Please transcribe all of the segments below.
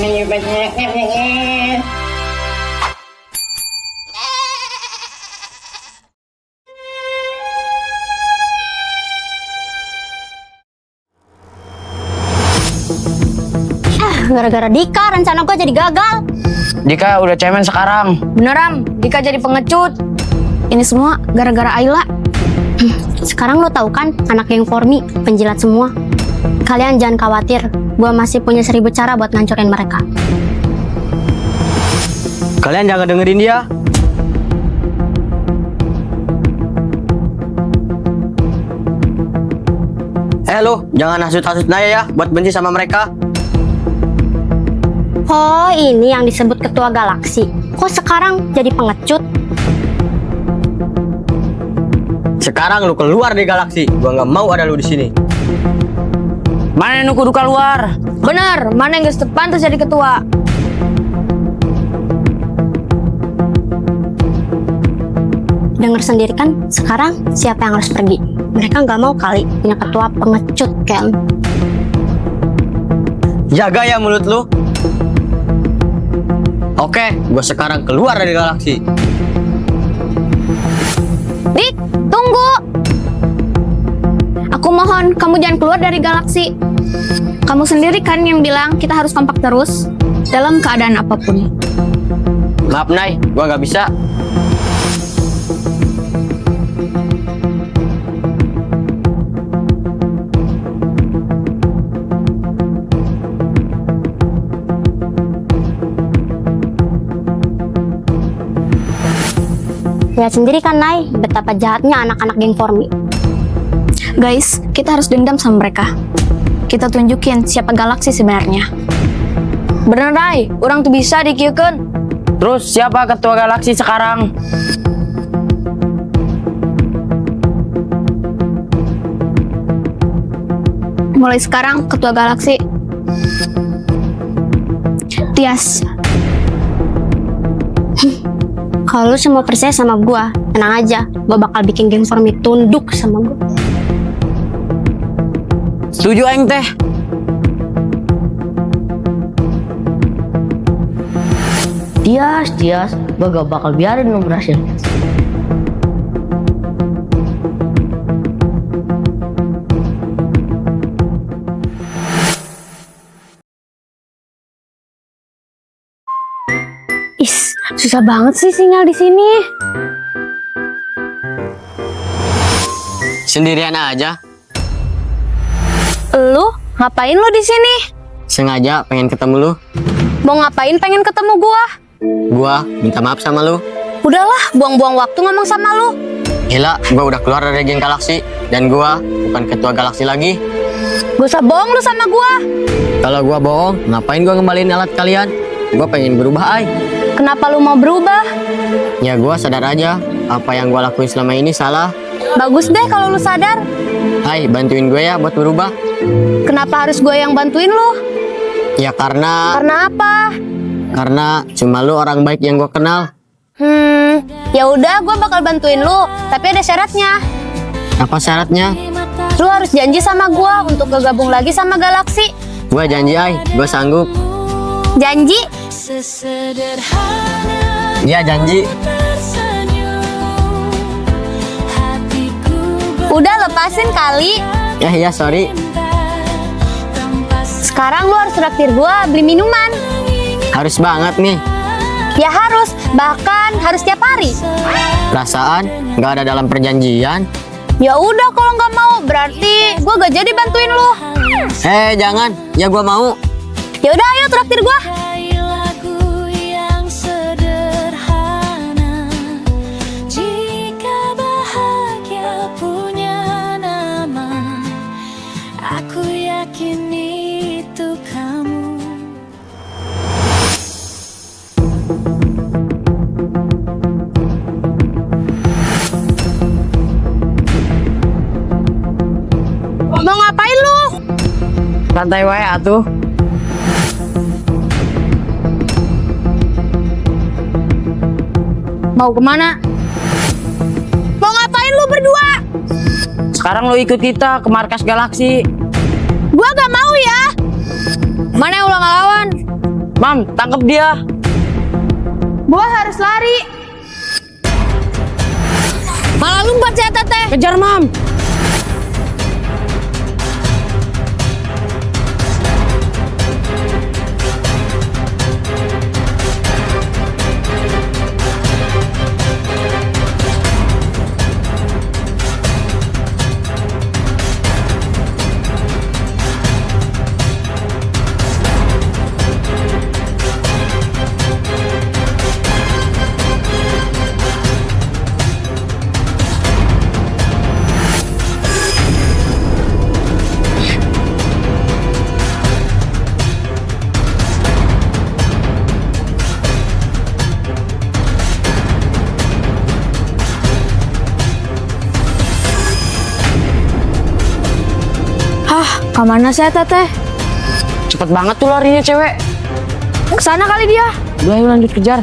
Gara-gara Dika, rencana gue jadi gagal. Dika udah cemen sekarang. Beneran, Dika jadi pengecut. Ini semua gara-gara Ayla. Sekarang lo tahu kan, anak geng Formi, penjilat semua. Kalian jangan khawatir, gue masih punya 1000 cara buat ngancurin mereka. Kalian jangan dengerin dia. Lo, jangan hasut-hasut Naya ya, buat benci sama mereka. Oh, ini yang disebut ketua galaksi. Kok sekarang jadi pengecut? Sekarang lu keluar dari galaksi. Gua nggak mau ada lu di sini. Mana yang kudu keluar? Bener, mana yang gak pantas jadi ketua? Dengar sendiri kan, sekarang siapa yang harus pergi? Mereka nggak mau kali punya ketua pengecut, Ken. Jaga ya mulut lu. Oke, gue sekarang keluar dari galaksi. Dik, tunggu. Aku mohon, kamu jangan keluar dari galaksi. Kamu sendiri kan yang bilang kita harus kompak terus dalam keadaan apapun. Maaf, Nay, gue nggak bisa. Lihat sendiri kan, Nay, betapa jahatnya anak-anak geng Formi. Guys, kita harus dendam sama mereka. Kita tunjukin siapa galaksi sebenarnya. Bener, Nay, orang tuh bisa dikieukeun. Terus siapa ketua galaksi sekarang? Mulai sekarang, ketua galaksi Tias. Kalau lu semua percaya sama gua, tenang aja, gua bakal bikin geng Formi tunduk sama gua. Setuju aing teh. Tias, gua gak bakal biarin lu berhasil. Is, susah banget sih sinyal di sini. Sendirian aja. Lu ngapain lu di sini? Sengaja pengen ketemu lu. Mau ngapain pengen ketemu gua? Gua minta maaf sama lu. Udahlah, buang-buang waktu ngomong sama lu. Gila, gua udah keluar dari geng galaksi dan gua bukan ketua galaksi lagi. Gak usah bohong lu sama gua. Kalau gua bohong, ngapain gua ngembaliin alat kalian? Gua pengen berubah, ay. Kenapa lu mau berubah? Ya gua sadar aja, apa yang gua lakuin selama ini salah. Bagus deh kalau lu sadar. Hai, bantuin gue ya buat berubah. Kenapa harus gue yang bantuin lu? Ya karena apa? Karena cuma lu orang baik yang gua kenal. Ya udah, gue bakal bantuin lu, tapi ada syaratnya. Apa syaratnya? Lu harus janji sama gue untuk gabung lagi sama galaksi. Gua janji, ay, gua sanggup. Janji? Iya, janji. Udah, lepasin kali. Ya, sorry. Sekarang lu harus traktir gue beli minuman. Harus banget nih. Ya harus, bahkan harus tiap hari. Perasaan nggak ada dalam perjanjian. Ya udah, kalau nggak mau berarti gue gak jadi bantuin lu. Jangan, ya gua mau. Ya udah, ayo traktir gue. Mau ngapain lu? Santai wae atuh. Mau kemana? Mau ngapain lu berdua? Sekarang lu ikut kita ke markas galaksi. Gua gak mau ya. Mana yang ulang lawan? Mam, tangkap dia. Gua harus lari. Malah lumpat si Eta teh. Kejar, Mam. Kemana sih Eta teh? Cepet banget tuh larinya cewek. Kesana kali dia. Udah, ayo lanjut kejar.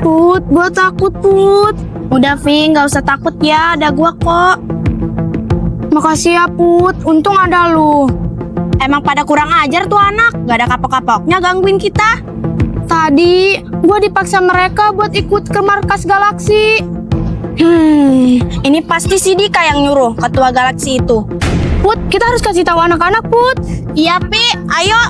Put, gua takut Put. Udah Vi, nggak usah takut ya, ada gua kok. Makasih ya Put, untung ada lu. Emang pada kurang ajar tuh anak, gak ada kapok-kapoknya gangguin kita. Tadi gua dipaksa mereka buat ikut ke markas galaksi. Ini pasti si Dika yang nyuruh ketua galaksi itu. Put, kita harus kasih tahu anak-anak Put. Iya Pi, ayo.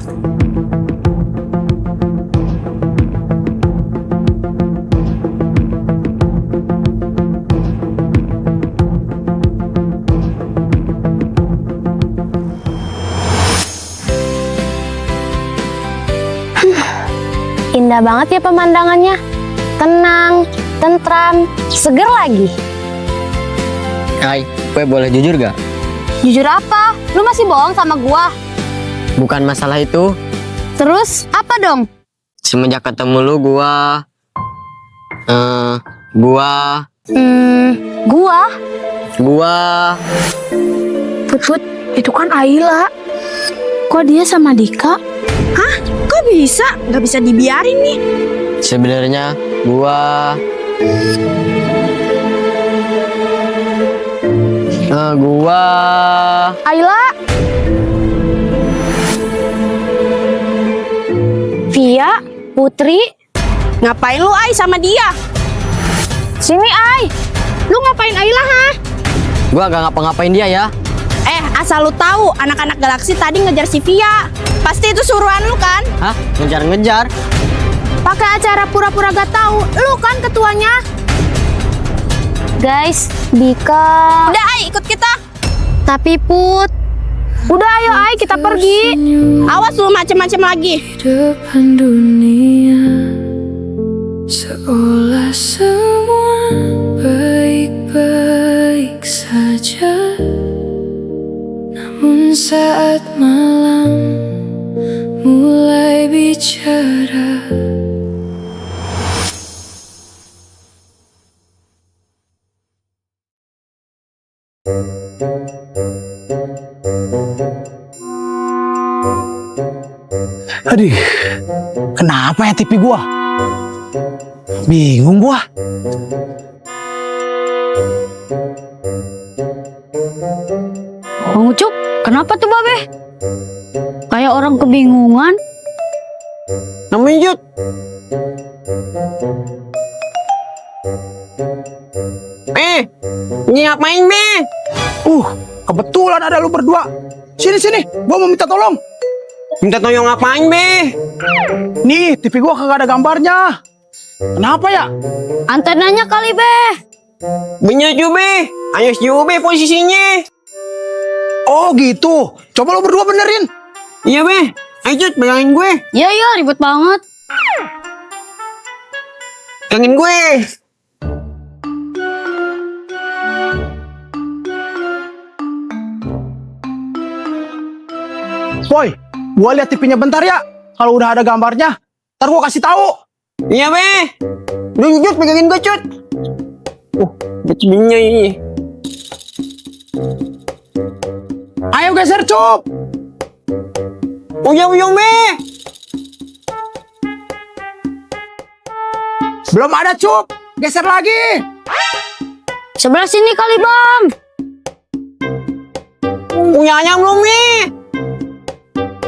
Indah banget ya pemandangannya. Tenang, tentram, seger lagi. Hai, gue boleh jujur gak? Jujur apa? Lu masih bohong sama gua? Bukan masalah itu. Terus apa dong? Semenjak ketemu lu, gua... Put, itu kan Ayla. Kok dia sama Dika? Hah? Kok bisa? Gak bisa dibiarin nih. Sebenarnya gua Ayla. Via, Putri. Ngapain lu Ay sama dia? Sini Ay. Lu ngapain Ayla ha? gua gak ngapa-ngapain dia ya. Asal lu tahu, anak-anak galaksi tadi ngejar si Via. Pasti itu suruhan lu kan? Hah? Ngejar-ngejar? Pakai acara pura-pura gak tahu, lu kan ketuanya. Guys, Dika. Udah Ay, ikut kita. Tapi Put. Udah ayo Ay, kita pergi. Awas lu macem-macem lagi. Depan dunia seolah semua baik-baik saja, namun saat malam mulai bicara. Aduh, kenapa ya TV gua? Bingung gua. Bang Ucup, kenapa tuh Babe? Kayak orang kebingungan. Namanya Jut. Ini ngapain Be? Kebetulan ada lu berdua. Sini, gua mau minta tolong. Minta tolong ngapain Be? Nih, TV gua kagak ada gambarnya. Kenapa ya? Antenanya kali Be. Bener juga Be. Ayo siu Be posisinya. Oh gitu. Coba lu berdua benerin. Iya Be. Ayo Jut, pegangin gue. Iya ribet banget. Pegangin gue. Boy, gua lihat TV-nya bentar ya. Kalau udah ada gambarnya, ntar gua kasih tahu. Iya Be. Jut, pegangin gue Jut. Jadinya ini. Ayo geser, Cup. Uyang Be. Belum ada, Cup. Geser lagi. Sebelah sini kali, Bang. Punyanya belum nih?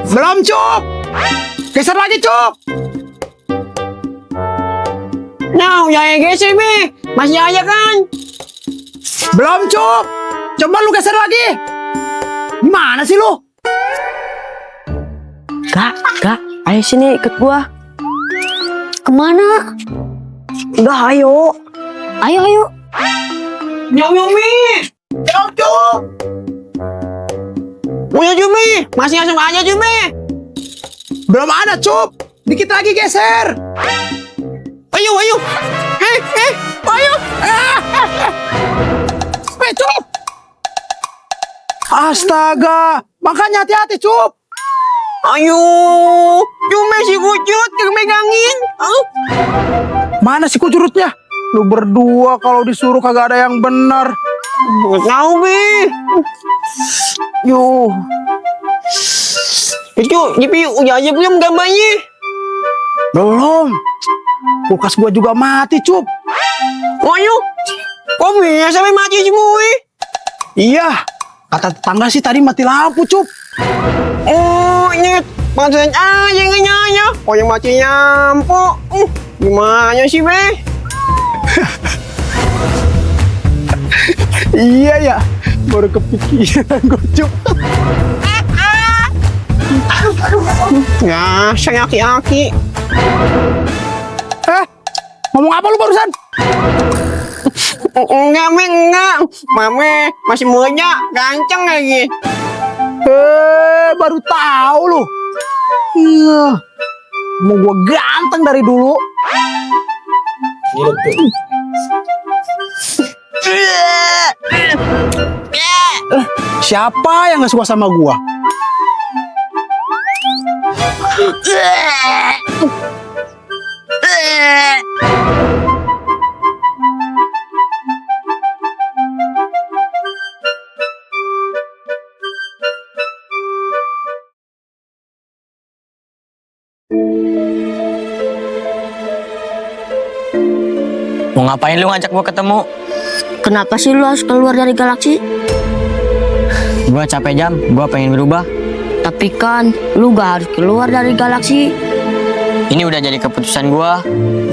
Belum, Cup. Geser lagi, Cup. Nah, punyanya geser, Mi. Masih aja kan? Belum, Cup. Coba lu geser lagi. Gimana sih lu? Kak, ayo sini ikut gua. Kemana? Udah, ayo. Ayo. Nyong, Mi. Nyong, Cup. Punya Jumi, masih langsung aja Jumi. Belum ada, Cup. Dikit lagi geser. Ayo. Ayo. Cup. Astaga, makanya hati-hati, Cup. Ayo. Jumi si kucut, megangin. Mana sih kucurutnya? Lu berdua kalau disuruh kagak ada yang benar. Nggak tahu, Mi. Yo. Itu, Jipi, udah aja belum gambarnya? Belum. Kulkas gua juga mati, Cup. Ayo. Kok bisa sampai mati semua? Iya. Kata tetangga sih tadi mati lampu, Cup. Oh, ingat. Pantesan aja nanya. Oh, yang mati lampu. Gimana sih, Be? Iya ya. Baru kepikiran gua, Cup. Ya, saya aki-aki. Ngomong apa lu barusan? Enggak, Mi, enggak. Mame masih muda, ganteng lagi. Baru tahu lu. Iya. Mau gua ganteng dari dulu. Siapa yang gak suka sama gua? Mau ngapain lu ngajak gua ketemu? Kenapa sih lu harus keluar dari galaksi? Gua capek jam, gua pengen berubah. Tapi kan lu gak harus keluar dari galaksi. Ini udah jadi keputusan gua.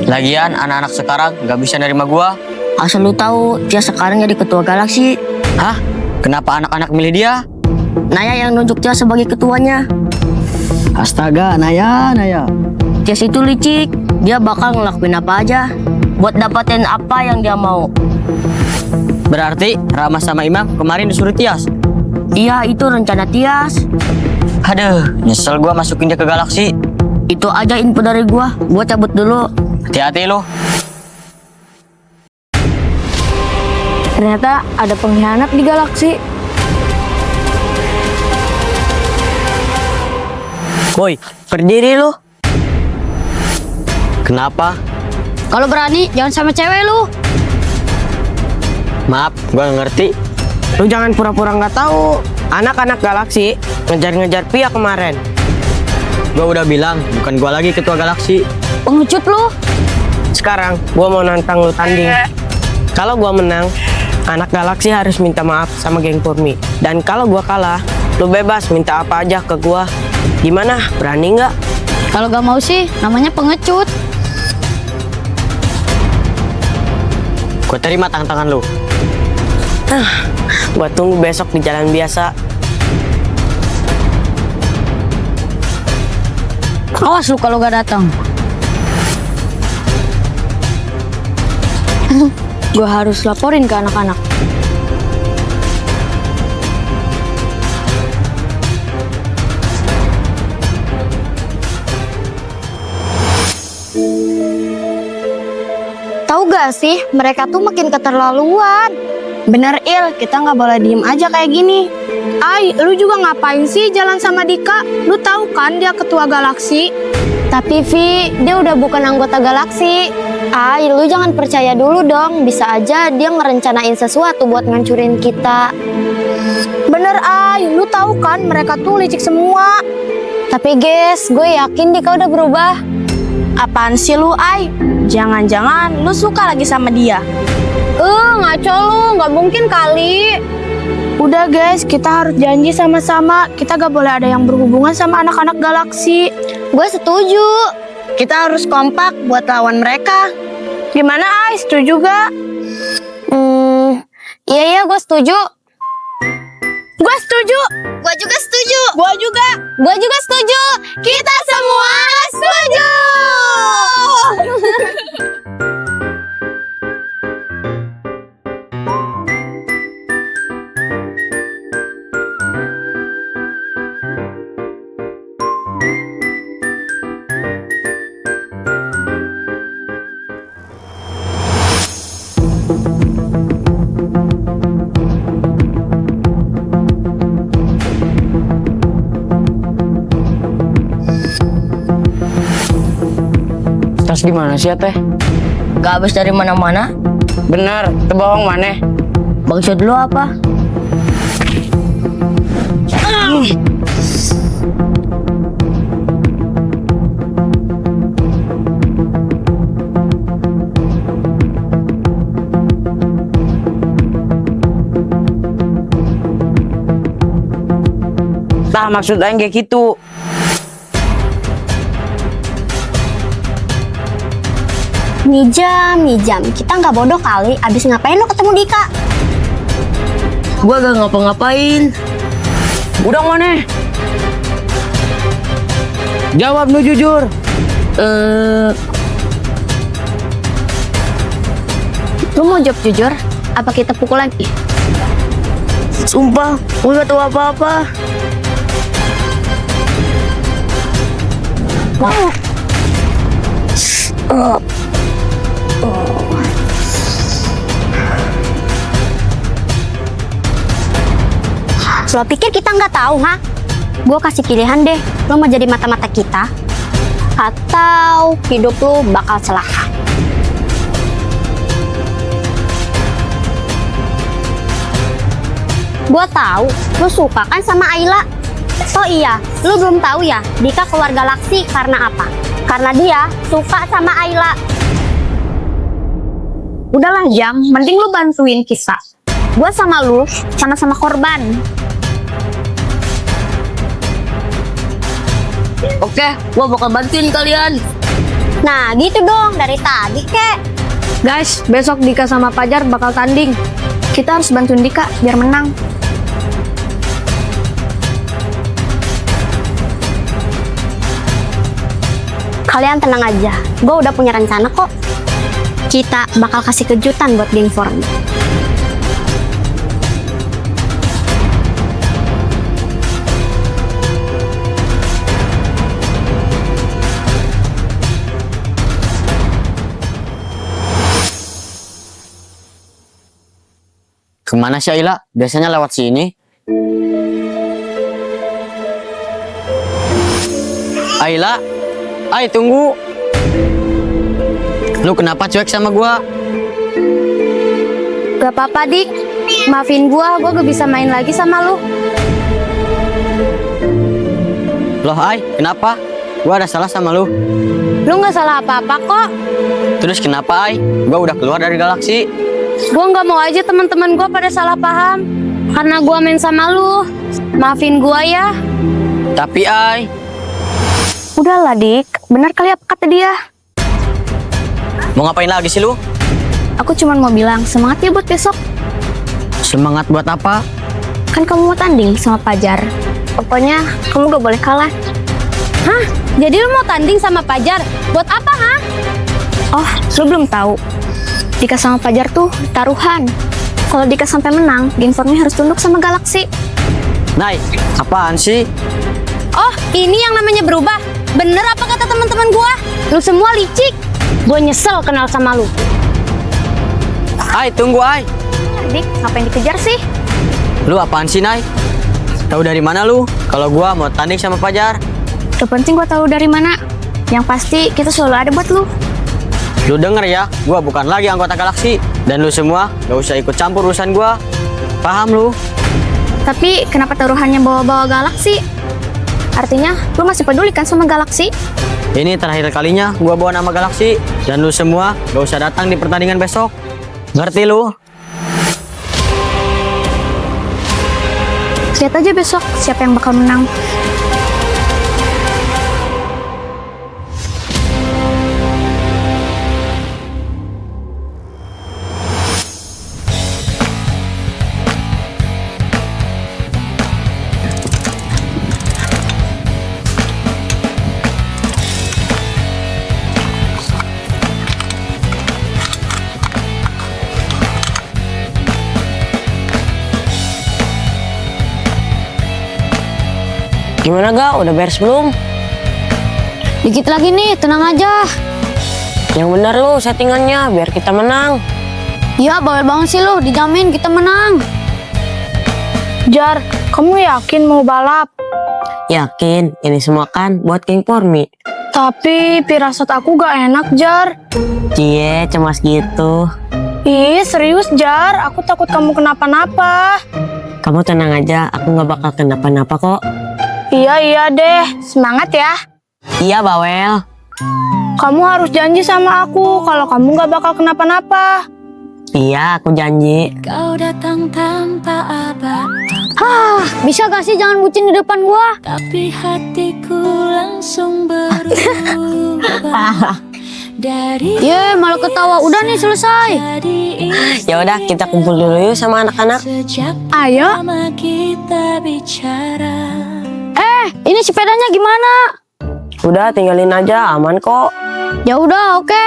Lagian anak-anak sekarang gak bisa nerima gua. Asal lu tahu dia sekarang jadi ketua galaksi. Hah? Kenapa anak-anak milih dia? Naya yang nunjuk dia sebagai ketuanya. Astaga, Naya. Tias itu licik. Dia bakal ngelakuin apa aja buat dapetin apa yang dia mau. Berarti Rama sama Imam kemarin disuruh Tias. Iya, itu rencana Tias. Aduh, nyesel gua masukin dia ke galaksi. Itu aja info dari gua cabut dulu. Hati-hati lu. Ternyata ada pengkhianat di galaksi. Woi, berdiri lu. Kenapa? Kalau berani, jangan sama cewek lu. Maaf, gua nggak ngerti. Lu jangan pura-pura nggak tahu. Anak-anak galaksi ngejar-ngejar Pia kemarin. Gua udah bilang, bukan gua lagi ketua galaksi. Pengecut lu. Sekarang gua mau nantang lu tanding. Kalau gua menang, anak galaksi harus minta maaf sama geng Purmi. Dan kalau gua kalah, lu bebas minta apa aja ke gua. Gimana? Berani nggak? Kalau gak mau sih, namanya pengecut. Gua terima tantangan lu. Gua tunggu besok di jalan biasa. Awas lu kalau gak datang. Gue harus laporin ke anak-anak. Tahu gak sih, mereka tuh makin keterlaluan. Bener Il, kita nggak boleh diem aja kayak gini. Ay, lu juga ngapain sih jalan sama Dika? Lu tahu kan dia ketua galaksi? Tapi Vi, dia udah bukan anggota galaksi. Ay, lu jangan percaya dulu dong. Bisa aja dia ngerencanain sesuatu buat ngancurin kita. Bener Ay, lu tahu kan mereka tuh licik semua. Tapi guys, gue yakin Dika udah berubah. Apaan sih lu Ay? Jangan-jangan lu suka lagi sama dia. Ngaco lu, nggak mungkin kali. Udah guys, kita harus janji sama-sama. Kita gak boleh ada yang berhubungan sama anak-anak galaksi. Gue setuju. Kita harus kompak buat lawan mereka. Gimana, Ai? Setuju gak? Iya, gue setuju. Gue setuju. Gue juga setuju. Gue juga. Gue juga setuju. Kita semua setuju. Tas di mana sih ya, Teh? Gak habis dari mana-mana. Bener, ke bawang mana? Bangsat dulu apa? Tah maksud aing kayak gitu. Mijam. Kita nggak bodoh kali. Abis ngapain lo ketemu Dika? Gua gak ngapa-ngapain. Udah mana? Jawab lu jujur. Lu mau jawab jujur? Apa kita pukul lagi? Sumpah, gue gak tahu apa-apa. Lo pikir kita nggak tahu, ha? Gue kasih pilihan deh. Lo mau jadi mata-mata kita, atau hidup lo bakal celaka. Gue tahu lo suka kan sama Ayla. Oh iya, lo belum tahu ya Dika keluar galaksi karena apa? Karena dia suka sama Ayla. Udahlah Jam, mending lu bantuin kita. Gue sama lu sama-sama korban. Oke, gua bakal bantuin kalian. Nah gitu dong dari tadi kek. Guys, besok Dika sama Pajar bakal tanding. Kita harus bantuin Dika biar menang. Kalian tenang aja, gue udah punya rencana kok. Kita bakal kasih kejutan buat geng Formi. Kemana sih Ayla? Biasanya lewat sini. Ayla, Ay tunggu. Lu kenapa cuek sama gua? Gak apa-apa Dik, maafin gue gak bisa main lagi sama lu. Loh Ay, kenapa? Gua ada salah sama lu. Lu gak salah apa-apa kok. Terus kenapa Ay? Gua udah keluar dari galaksi. Gue gak mau aja teman-teman gue pada salah paham karena gue main sama lu. Maafin gue ya. Tapi Ay, Udahlah Dik, benar kali apa kata dia. mau ngapain lagi sih lu? Aku cuma mau bilang semangat ya buat besok. Semangat buat apa? Kan kamu mau tanding sama Pajar. Pokoknya kamu gak boleh kalah. Hah? Jadi lu mau tanding sama Pajar? Buat apa, ha? Oh, lu belum tahu. Dika sama Pajar tuh taruhan. Kalau Dika sampai menang, geng Formi harus tunduk sama Galaksi. Nay, apaan sih? Oh, ini yang namanya berubah. Bener apa kata teman-teman gua? Lu semua licik. Gua nyesel kenal sama lu. Ay, tunggu Ay. Dik, ngapain dikejar sih? Lu apaan sih Nay? Tahu dari mana lu? Kalau gua mau tanding sama Pajar. Gak penting gua tahu dari mana. Yang pasti kita selalu ada buat lu. Lu denger ya, gua bukan lagi anggota galaksi. Dan lu semua gak usah ikut campur urusan gua. Paham lu? Tapi kenapa taruhannya bawa-bawa Galaksi? Artinya lu masih peduli kan sama Galaksi? Ini terakhir kalinya gua bawa nama galaksi. Dan lu semua gak usah datang di pertandingan besok. Ngerti lu? Lihat aja besok siapa yang bakal menang. Gimana Ga? Udah beres belum? Dikit lagi nih, tenang aja. Yang benar lu settingannya biar kita menang. Ya, bawel banget sih lo, dijamin kita menang. Jar, kamu yakin mau balap? Yakin, ini semua kan buat geng Pormi. Tapi firasat aku gak enak, Jar. Cie, cemas gitu. Ih, serius, Jar. Aku takut kamu kenapa-napa. Kamu tenang aja, aku gak bakal kenapa-napa kok. Iya deh. Semangat ya. Iya, Bawel. Kamu harus janji sama aku kalau kamu gak bakal kenapa-napa. Iya, aku janji. Kau datang tanpa apa-apa, Bisa gak sih jangan bucin di depan gua? tapi hatiku langsung berubah. Dari Ye, malah ketawa. Udah nih, selesai. jadi Ya udah, kita kumpul dulu yuk sama anak-anak. sejak Ayo. pertama kita bicara. Ini sepedanya gimana? Udah, tinggalin aja, aman kok. Ya udah, oke.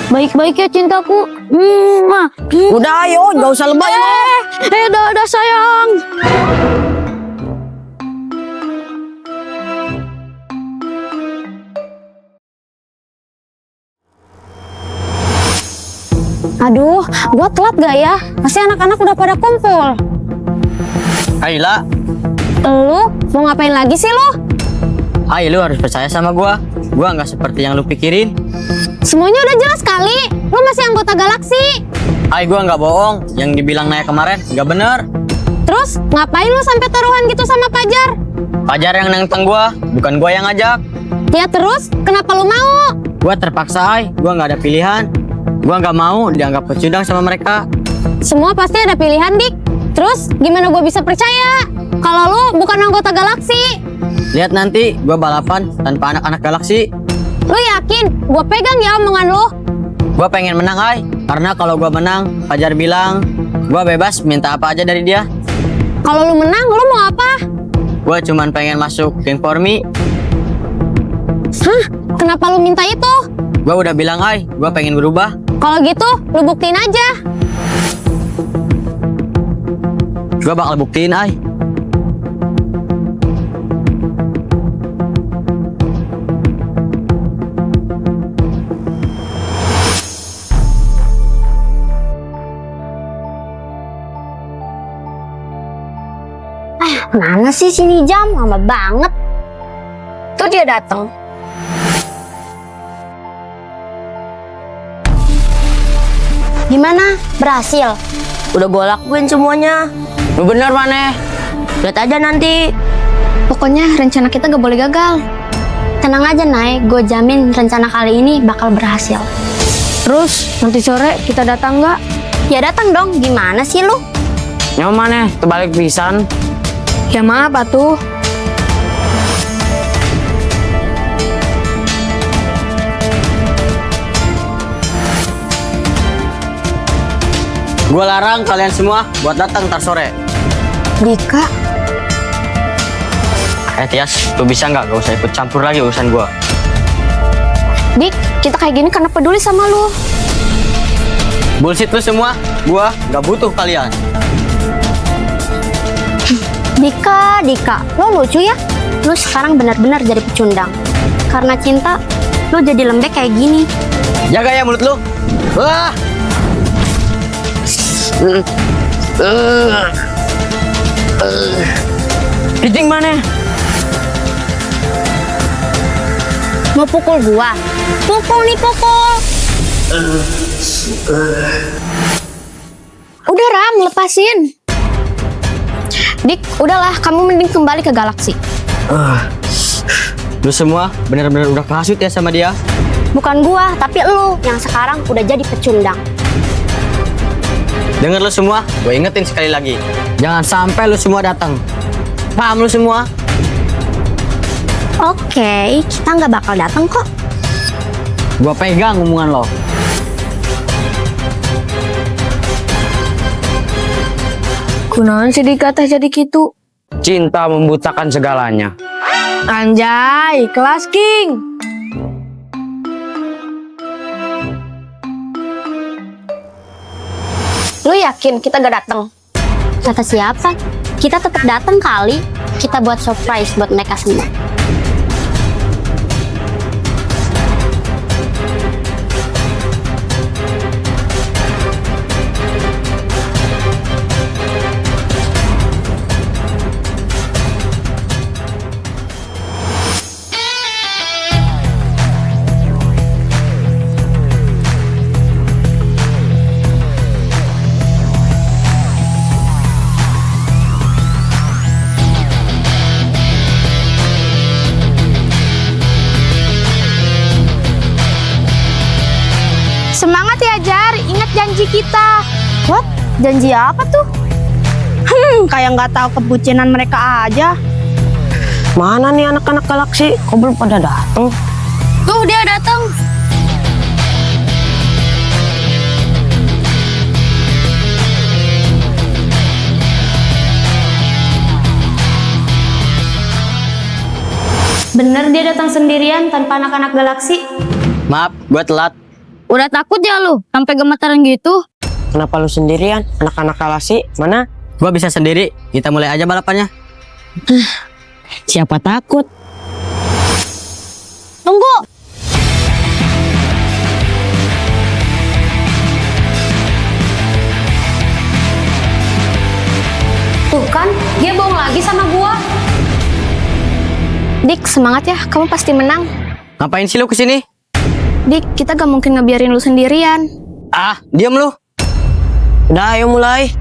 Baik-baik ya cintaku. Udah, ayo, gak usah lebay lo. Dadah sayang. Aduh, gua telat gak ya? Pasti anak-anak udah pada kumpul. Hai La, Lu mau ngapain lagi sih lu? hai lu harus percaya sama gua nggak seperti yang lu pikirin. Semuanya udah jelas kali. Lu masih anggota galaksi. Hai, gua nggak bohong, yang dibilang Naya kemarin nggak bener. Terus ngapain lu sampai taruhan gitu sama Pajar? Pajar yang nentang gua, bukan gua yang ngajak. Ya terus, kenapa lu mau? Gua terpaksa, hai, gua nggak ada pilihan. Gua nggak mau dianggap pecundang sama mereka. Semua pasti ada pilihan, Dik. Terus gimana gue bisa percaya kalau lu bukan anggota galaksi? Lihat nanti gua balapan tanpa anak-anak galaksi. Lu yakin? Gue pegang ya omongan lu. Gua pengen menang, hai, karena kalau gua menang, Pajar bilang gua bebas minta apa aja dari dia. Kalau lu menang, lu mau apa? Gua cuman pengen masuk geng Pormi. Hah? Kenapa lu minta itu? Gua udah bilang, hai, gua pengen berubah. Kalau gitu, lu buktiin aja. Gua bakal buktiin, hai. Mana sih sini jam? Lama banget. Tuh dia datang. Gimana? Berhasil? Udah gue lakuin semuanya. Lu bener, Maneh. Lihat aja nanti. Pokoknya rencana kita gak boleh gagal. Tenang aja, Nay. Gue jamin rencana kali ini bakal berhasil. Terus nanti sore kita datang nggak? Ya datang dong. Gimana sih lu? Nyawa Maneh, terbalik pisan. Ya maaf atuh. Gua larang kalian semua buat datang ntar sore. Dika. Tias, lu bisa nggak? Gak usah ikut campur lagi urusan gua. Dik, kita kayak gini karena peduli sama lu. Bullshit lu semua. Gua nggak butuh kalian. Dika, lo lucu ya? Lu sekarang benar-benar jadi pecundang. Karena cinta, lu jadi lembek kayak gini. Jaga ya mulut lu. Wah. Picing Maneh. Mau pukul gua? Pukul nih, pukul. Udah Ram, lepasin. Dik, udahlah, kamu mending kembali ke galaksi. Lu semua benar-benar udah kehasut ya sama dia. Bukan gua, tapi lu yang sekarang udah jadi pecundang. Dengar lu semua, gue ingetin sekali lagi. Jangan sampai lu semua datang. Paham lu semua? Oke, kita nggak bakal datang kok. Gue pegang omongan lo. Kunaon sih dikata jadi gitu? Cinta membutakan segalanya. Anjay, kelas king. Lu yakin kita gak datang? Kata siapa? Kita tetap datang kali. Kita buat surprise buat mereka semua. Semangat ya Jar, ingat janji kita. What? Janji apa tuh? Kayak nggak tahu kebucinan mereka aja. Mana nih anak-anak galaksi? Kok belum pada datang? Tuh dia datang. Bener dia datang sendirian tanpa anak-anak galaksi. Maaf, gue telat. Udah takut ya lu? Sampai gemetaran gitu? Kenapa lu sendirian? Anak-anak galaksi mana? Gue bisa sendiri. Kita mulai aja balapannya. Siapa takut? Tunggu! Tuh kan, dia bohong lagi sama gua. Dik, semangat ya, kamu pasti menang. Ngapain sih lu kesini? Dik, kita gak mungkin ngebiarin lu sendirian. Ah, diam lu. Udah, ayo mulai.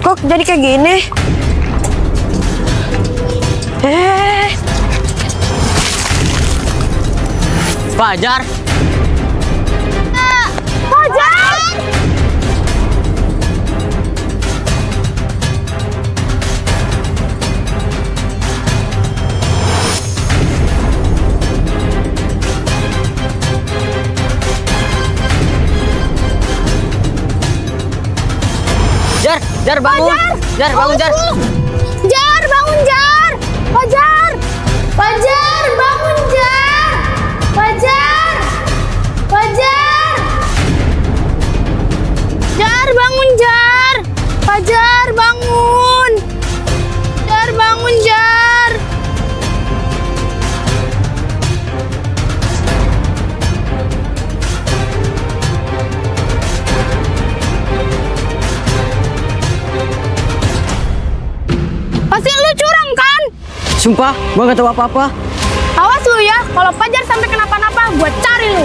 Kok jadi kayak gini? Fajar. Jar bangun. Jar bangun, Jar. Jar, bangun Jar! Fajar! Fajar, bangun! Pasti lu curang kan? Sumpah, gua gak tahu apa-apa. Awas lu ya, kalau Fajar sampai kenapa-napa, gue cari lu.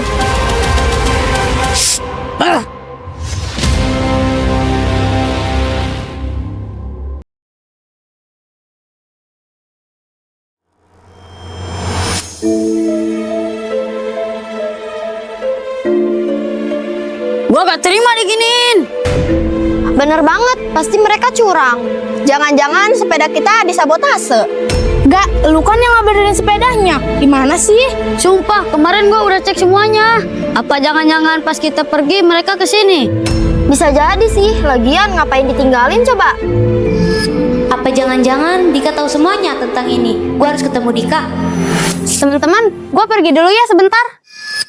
Gua gak terima diginiin. Bener banget, pasti mereka curang. Jangan-jangan sepeda kita disabotase. Gak, lu kan yang ngabarin sepedanya. Gimana sih? Sumpah, kemarin gua udah cek semuanya. Apa jangan-jangan pas kita pergi mereka kesini? Bisa jadi sih, lagian ngapain ditinggalin coba? Apa jangan-jangan Dika tahu semuanya tentang ini? Gua harus ketemu Dika. Teman-teman, gue pergi dulu ya sebentar.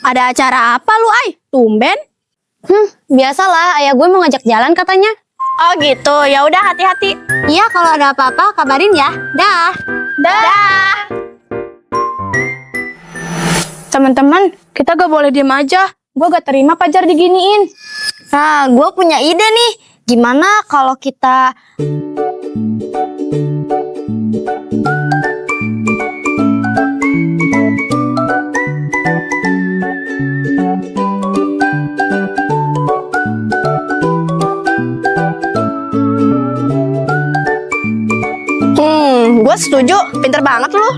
Ada acara apa lu, Ay? Tumben? Biasalah, ayah gue mau ngajak jalan katanya. Oh gitu, ya udah hati-hati. Iya, kalau ada apa-apa kabarin ya. Dah. Dah. Teman-teman, kita gak boleh diem aja. Gue gak terima Fajar diginiin. Nah, gue punya ide nih. Gimana kalau kita... Gue setuju, pinter banget lu.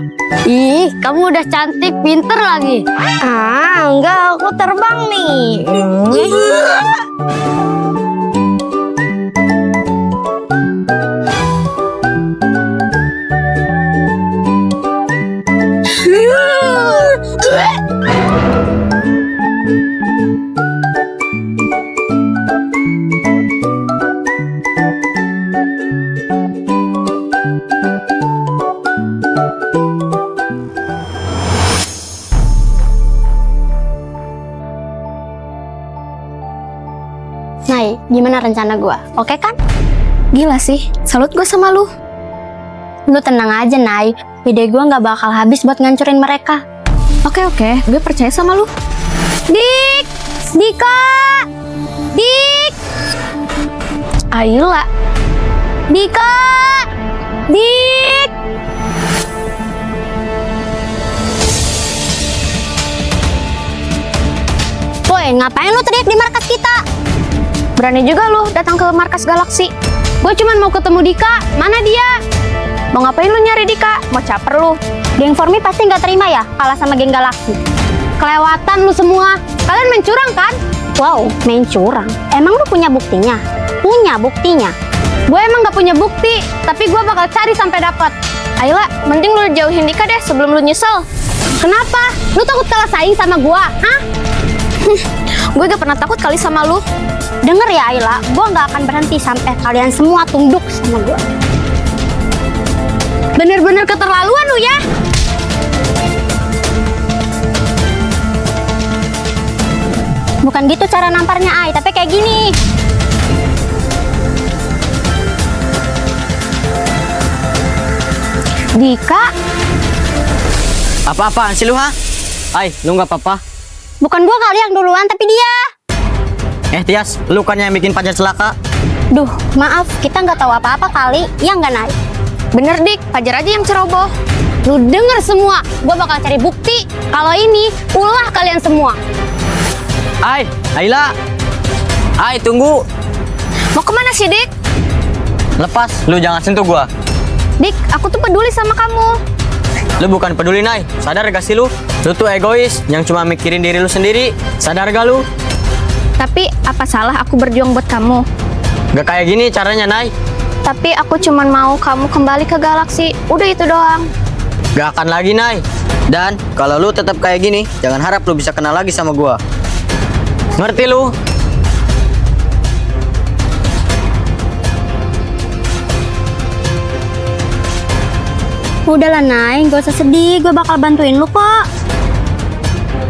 Ih, kamu udah cantik, pinter lagi. Enggak, aku terbang nih. Nay, gimana rencana gue? Oke kan? Gila sih, salut gue sama lu. Lu tenang aja, Nay. Ide gue gak bakal habis buat ngancurin mereka. Oke, gue percaya sama lu. Dik! Dika! Dik! Ayolah. Dika! Dik! Woi, ngapain lu teriak di markas kita? Berani juga lu datang ke markas Galaksi. Gue cuman mau ketemu Dika. Mana dia? Mau ngapain lu nyari Dika? Mau caper lu? Geng Formi pasti nggak terima ya kalah sama geng Galaksi. Kelewatan lu semua. Kalian main curang kan? Wow, main curang. Emang lu punya buktinya? Punya buktinya. Gue emang nggak punya bukti, tapi gue bakal cari sampai dapat. Ayolah, mending lu jauhin Dika deh sebelum lu nyesel. Kenapa? Lu takut kalah saing sama gue? Hah? Gue gak pernah takut kali sama lu. Denger ya Ayla, gue gak akan berhenti sampai kalian semua tunduk sama gue. Bener-bener keterlaluan lu ya. Bukan gitu cara namparnya Ay, tapi kayak gini. Dika. Apa-apaan sih lu, ha? Ay, lu gak apa-apa? Bukan gue kali yang duluan, tapi dia. Tias, lu kan yang bikin Fajar celaka. Duh, maaf, kita nggak tahu apa-apa kali. Ya nggak, Nay? Bener, Dik. Fajar aja yang ceroboh. Lu denger semua. Gue bakal cari bukti. Kalau ini, ulah kalian semua. Ay, Ayla. Ay, tunggu. Mau kemana sih, Dik? Lepas, lu jangan sentuh gua. Dik, aku tuh peduli sama kamu. Lu bukan peduli, Nay. Sadar gak sih lu? Lu tuh egois, yang cuma mikirin diri lu sendiri. Sadar gak lu? Tapi, apa salah aku berjuang buat kamu? Gak kayak gini caranya, Nay. Tapi aku cuman mau kamu kembali ke Galaksi. Udah itu doang. Gak akan lagi, Nay. Dan kalau lu tetap kayak gini, jangan harap lu bisa kenal lagi sama gua. Ngerti lu? Udahlah, Nay. Gak usah sedih. Gue bakal bantuin lu kok.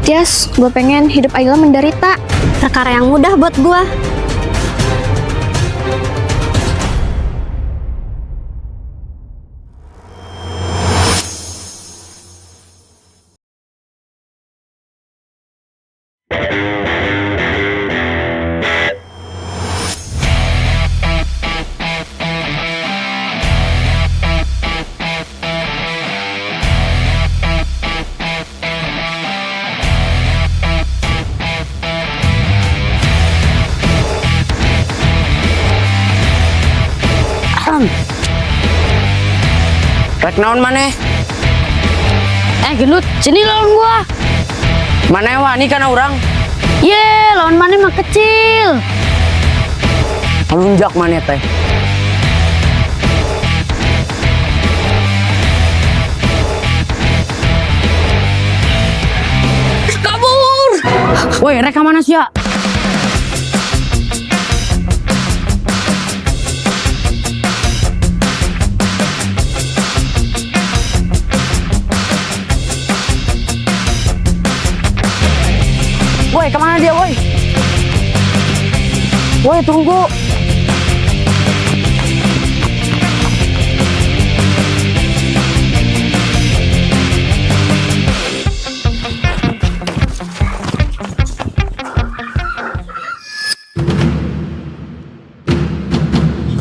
Tias, gue pengen hidup Ayla menderita. Perkara yang mudah buat gue. Rek naon maneh? Gendut, sini lawan gua. Maneh wani kana urang? Ye, lawan mana mah kecil. Lunjak maneh teh. Kabur. Woi, rek ka mana sia? Woi, kemana dia, woi? Woi, tunggu.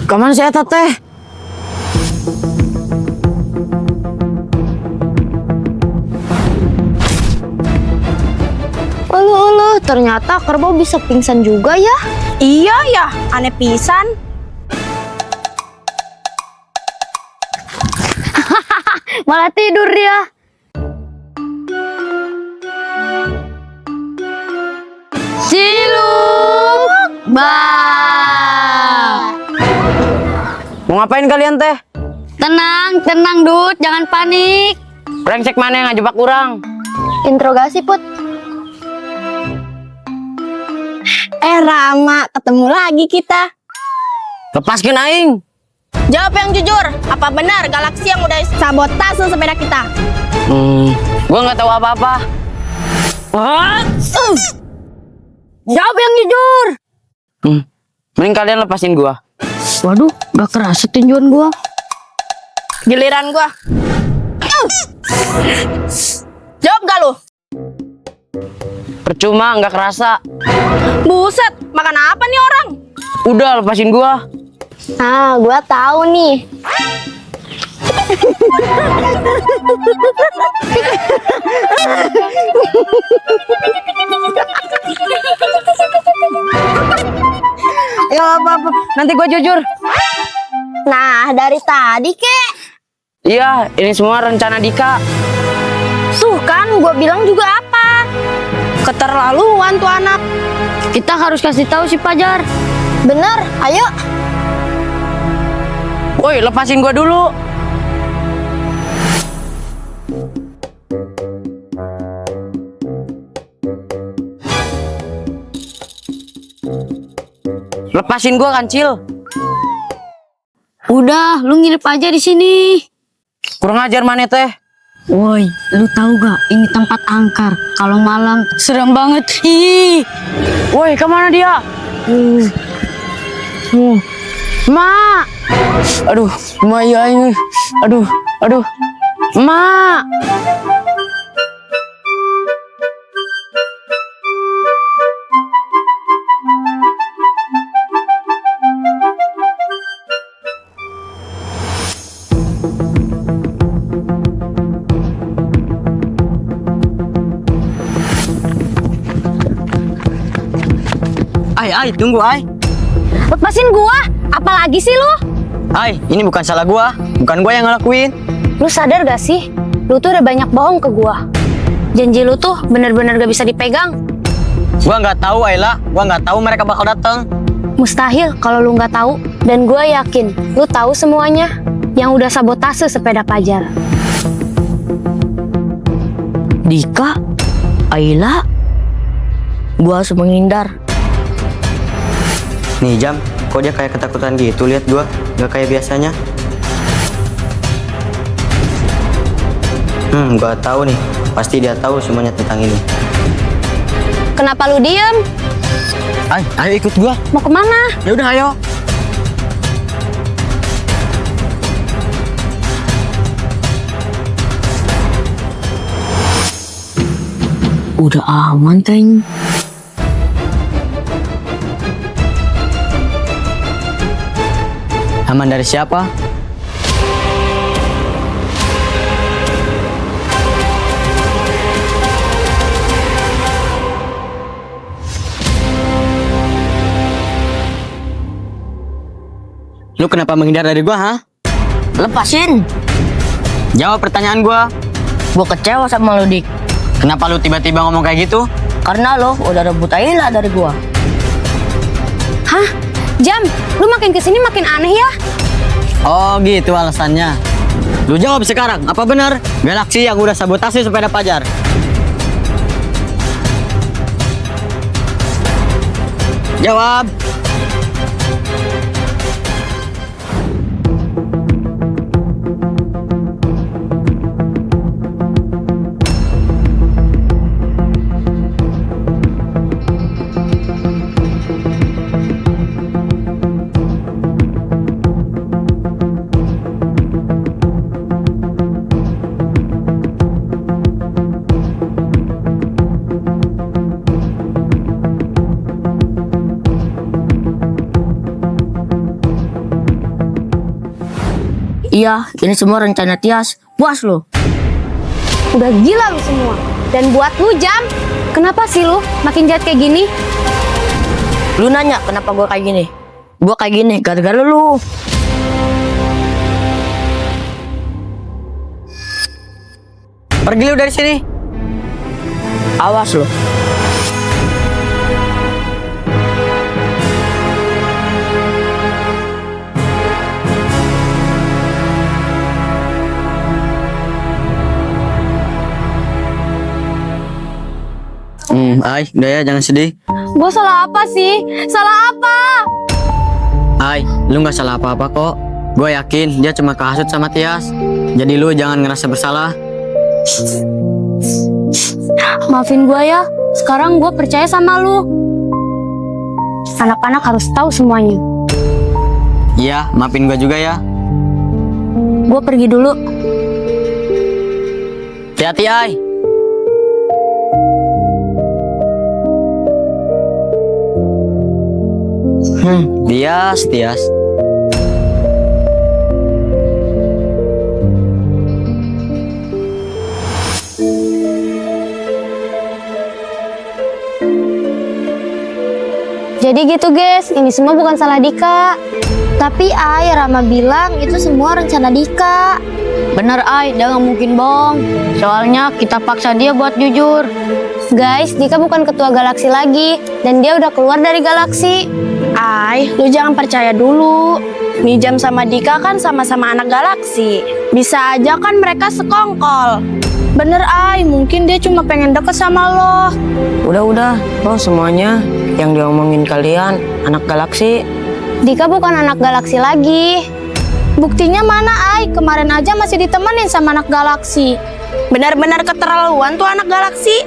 Kemana saya teh? Uluh, ternyata kerbau bisa pingsan juga ya. Iya ya, aneh pisan. Malah tidur dia. Ciluk bang. Mau ngapain kalian teh? Tenang Dut, jangan panik. Brengsek mana yang ngajebak urang? Interogasi Put. Rama, ketemu lagi kita. Lepaskan aing. Jawab yang jujur, apa benar Galaxy yang udah sabotase sepeda kita? Gua nggak tahu apa-apa. Jawab yang jujur. Mending kalian lepasin gua. Waduh, gak kerasa tinjuan gua. Giliran gua. Jawab gak lu? Percuma, nggak kerasa. Buset, makan apa nih orang? Udah, lepasin gua. Ah, gua tahu nih. Ya apa-apa, nanti gua jujur. Nah, dari tadi kek. Iya, ini semua rencana Dika. Tuh kan, gua bilang juga apa? Keterlaluan tuh anak. Kita harus kasih tahu si Fajar. Bener, ayo. Woi, lepasin gua dulu. Lepasin gua, Kancil. Udah, lu nginep aja di sini. Kurang ajar maneh teh. Woi, lu tahu gak? Ini tempat angker. Kalau malam serem banget. Ih. Woi, kemana dia? Ma. Aduh, Maya ini. Aduh. Ma. Ay, tunggu, Ay. Lepasin gua. Apalagi sih lu? Ay, ini bukan salah gua. Bukan gua yang ngelakuin. Lu sadar gak sih? Lu tuh udah banyak bohong ke gua. Janji lu tuh bener-bener gak bisa dipegang. Gua nggak tahu, Ayla. Gua nggak tahu mereka bakal datang. Mustahil kalau lu nggak tahu. Dan gua yakin lu tahu semuanya yang udah sabotase sepeda Fajar. Dika, Ayla, gua harus menghindar. Nih, Jam. Kok dia kayak ketakutan gitu? Lihat gua. Nggak kayak biasanya. Gua tahu nih. Pasti dia tahu semuanya tentang ini. Kenapa lu diem? Ay, ayo ikut gua. Mau kemana? Ya udah, ayo. Udah aman, Teng. Aman dari siapa? Lu kenapa menghindar dari gua, ha? Lepasin. Jawab pertanyaan gua. Gue kecewa sama lo, Dik. Kenapa lu tiba-tiba ngomong kayak gitu? Karena lo udah rebut Ayla dari gue. Hah? Jam, lu makin kesini makin aneh ya? Oh gitu alasannya. Lu jawab sekarang, apa benar Galaxy yang udah sabotase sepeda Fajar? Jawab. Iya, ini semua rencana Tias. Puas lo. Udah gila lu semua. Dan buat lu Jam, kenapa sih lu makin jahat kayak gini? Lu nanya kenapa gue kayak gini? Gue kayak gini gara-gara lu. Pergi lu dari sini. Awas lo. Ay, udah ya jangan sedih. Gue salah apa sih? Salah apa? Ay, lu nggak salah apa-apa kok. Gue yakin dia cuma kehasut sama Tias. Jadi lu jangan ngerasa bersalah. Maafin gue ya. Sekarang gue percaya sama lu. Anak-anak harus tahu semuanya. Iya, maafin gue juga ya. Gue pergi dulu. Hati-hati, Ay. Tias. Jadi gitu guys, ini semua bukan salah Dika. Tapi Rama bilang itu semua rencana Dika. Bener Ay, dia nggak mungkin bohong. Soalnya kita paksa dia buat jujur. Guys, Dika bukan ketua Galaksi lagi. Dan dia udah keluar dari Galaksi. Lu jangan percaya dulu. Mijam sama Dika kan sama-sama anak Galaksi. Bisa aja kan mereka sekongkol. Bener mungkin dia cuma pengen deket sama lo. Udah, lo semuanya yang diomongin kalian anak Galaksi. Dika bukan anak Galaksi lagi. Buktinya mana Kemarin aja masih ditemenin sama anak Galaksi. Benar-benar keterlaluan tuh anak Galaksi.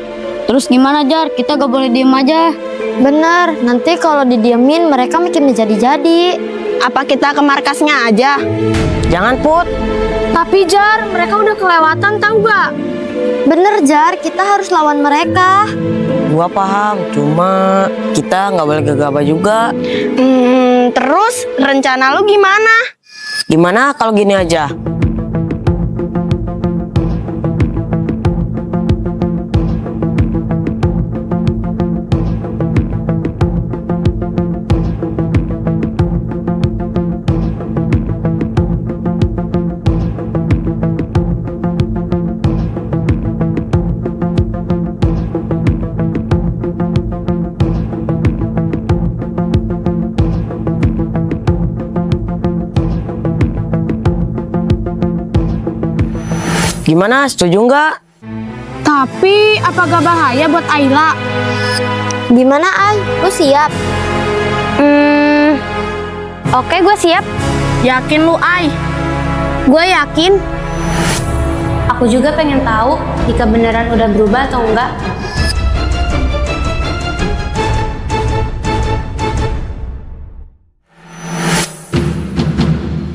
Terus gimana Jar? Kita gak boleh diem aja. Bener, nanti kalau didiemin mereka makin menjadi-jadi. Apa kita ke markasnya aja? Jangan Put. Tapi Jar, mereka udah kelewatan tau gak? Bener Jar, kita harus lawan mereka. Gua paham, cuma kita nggak boleh gegabah juga. Terus rencana lu gimana? Gimana kalau gini aja? Gimana, setuju nggak? Tapi apa gak bahaya buat Ayla? Gimana Lu siap? Oke, gue siap. Yakin lu Gue yakin. Aku juga pengen tahu Dika beneran udah berubah atau enggak.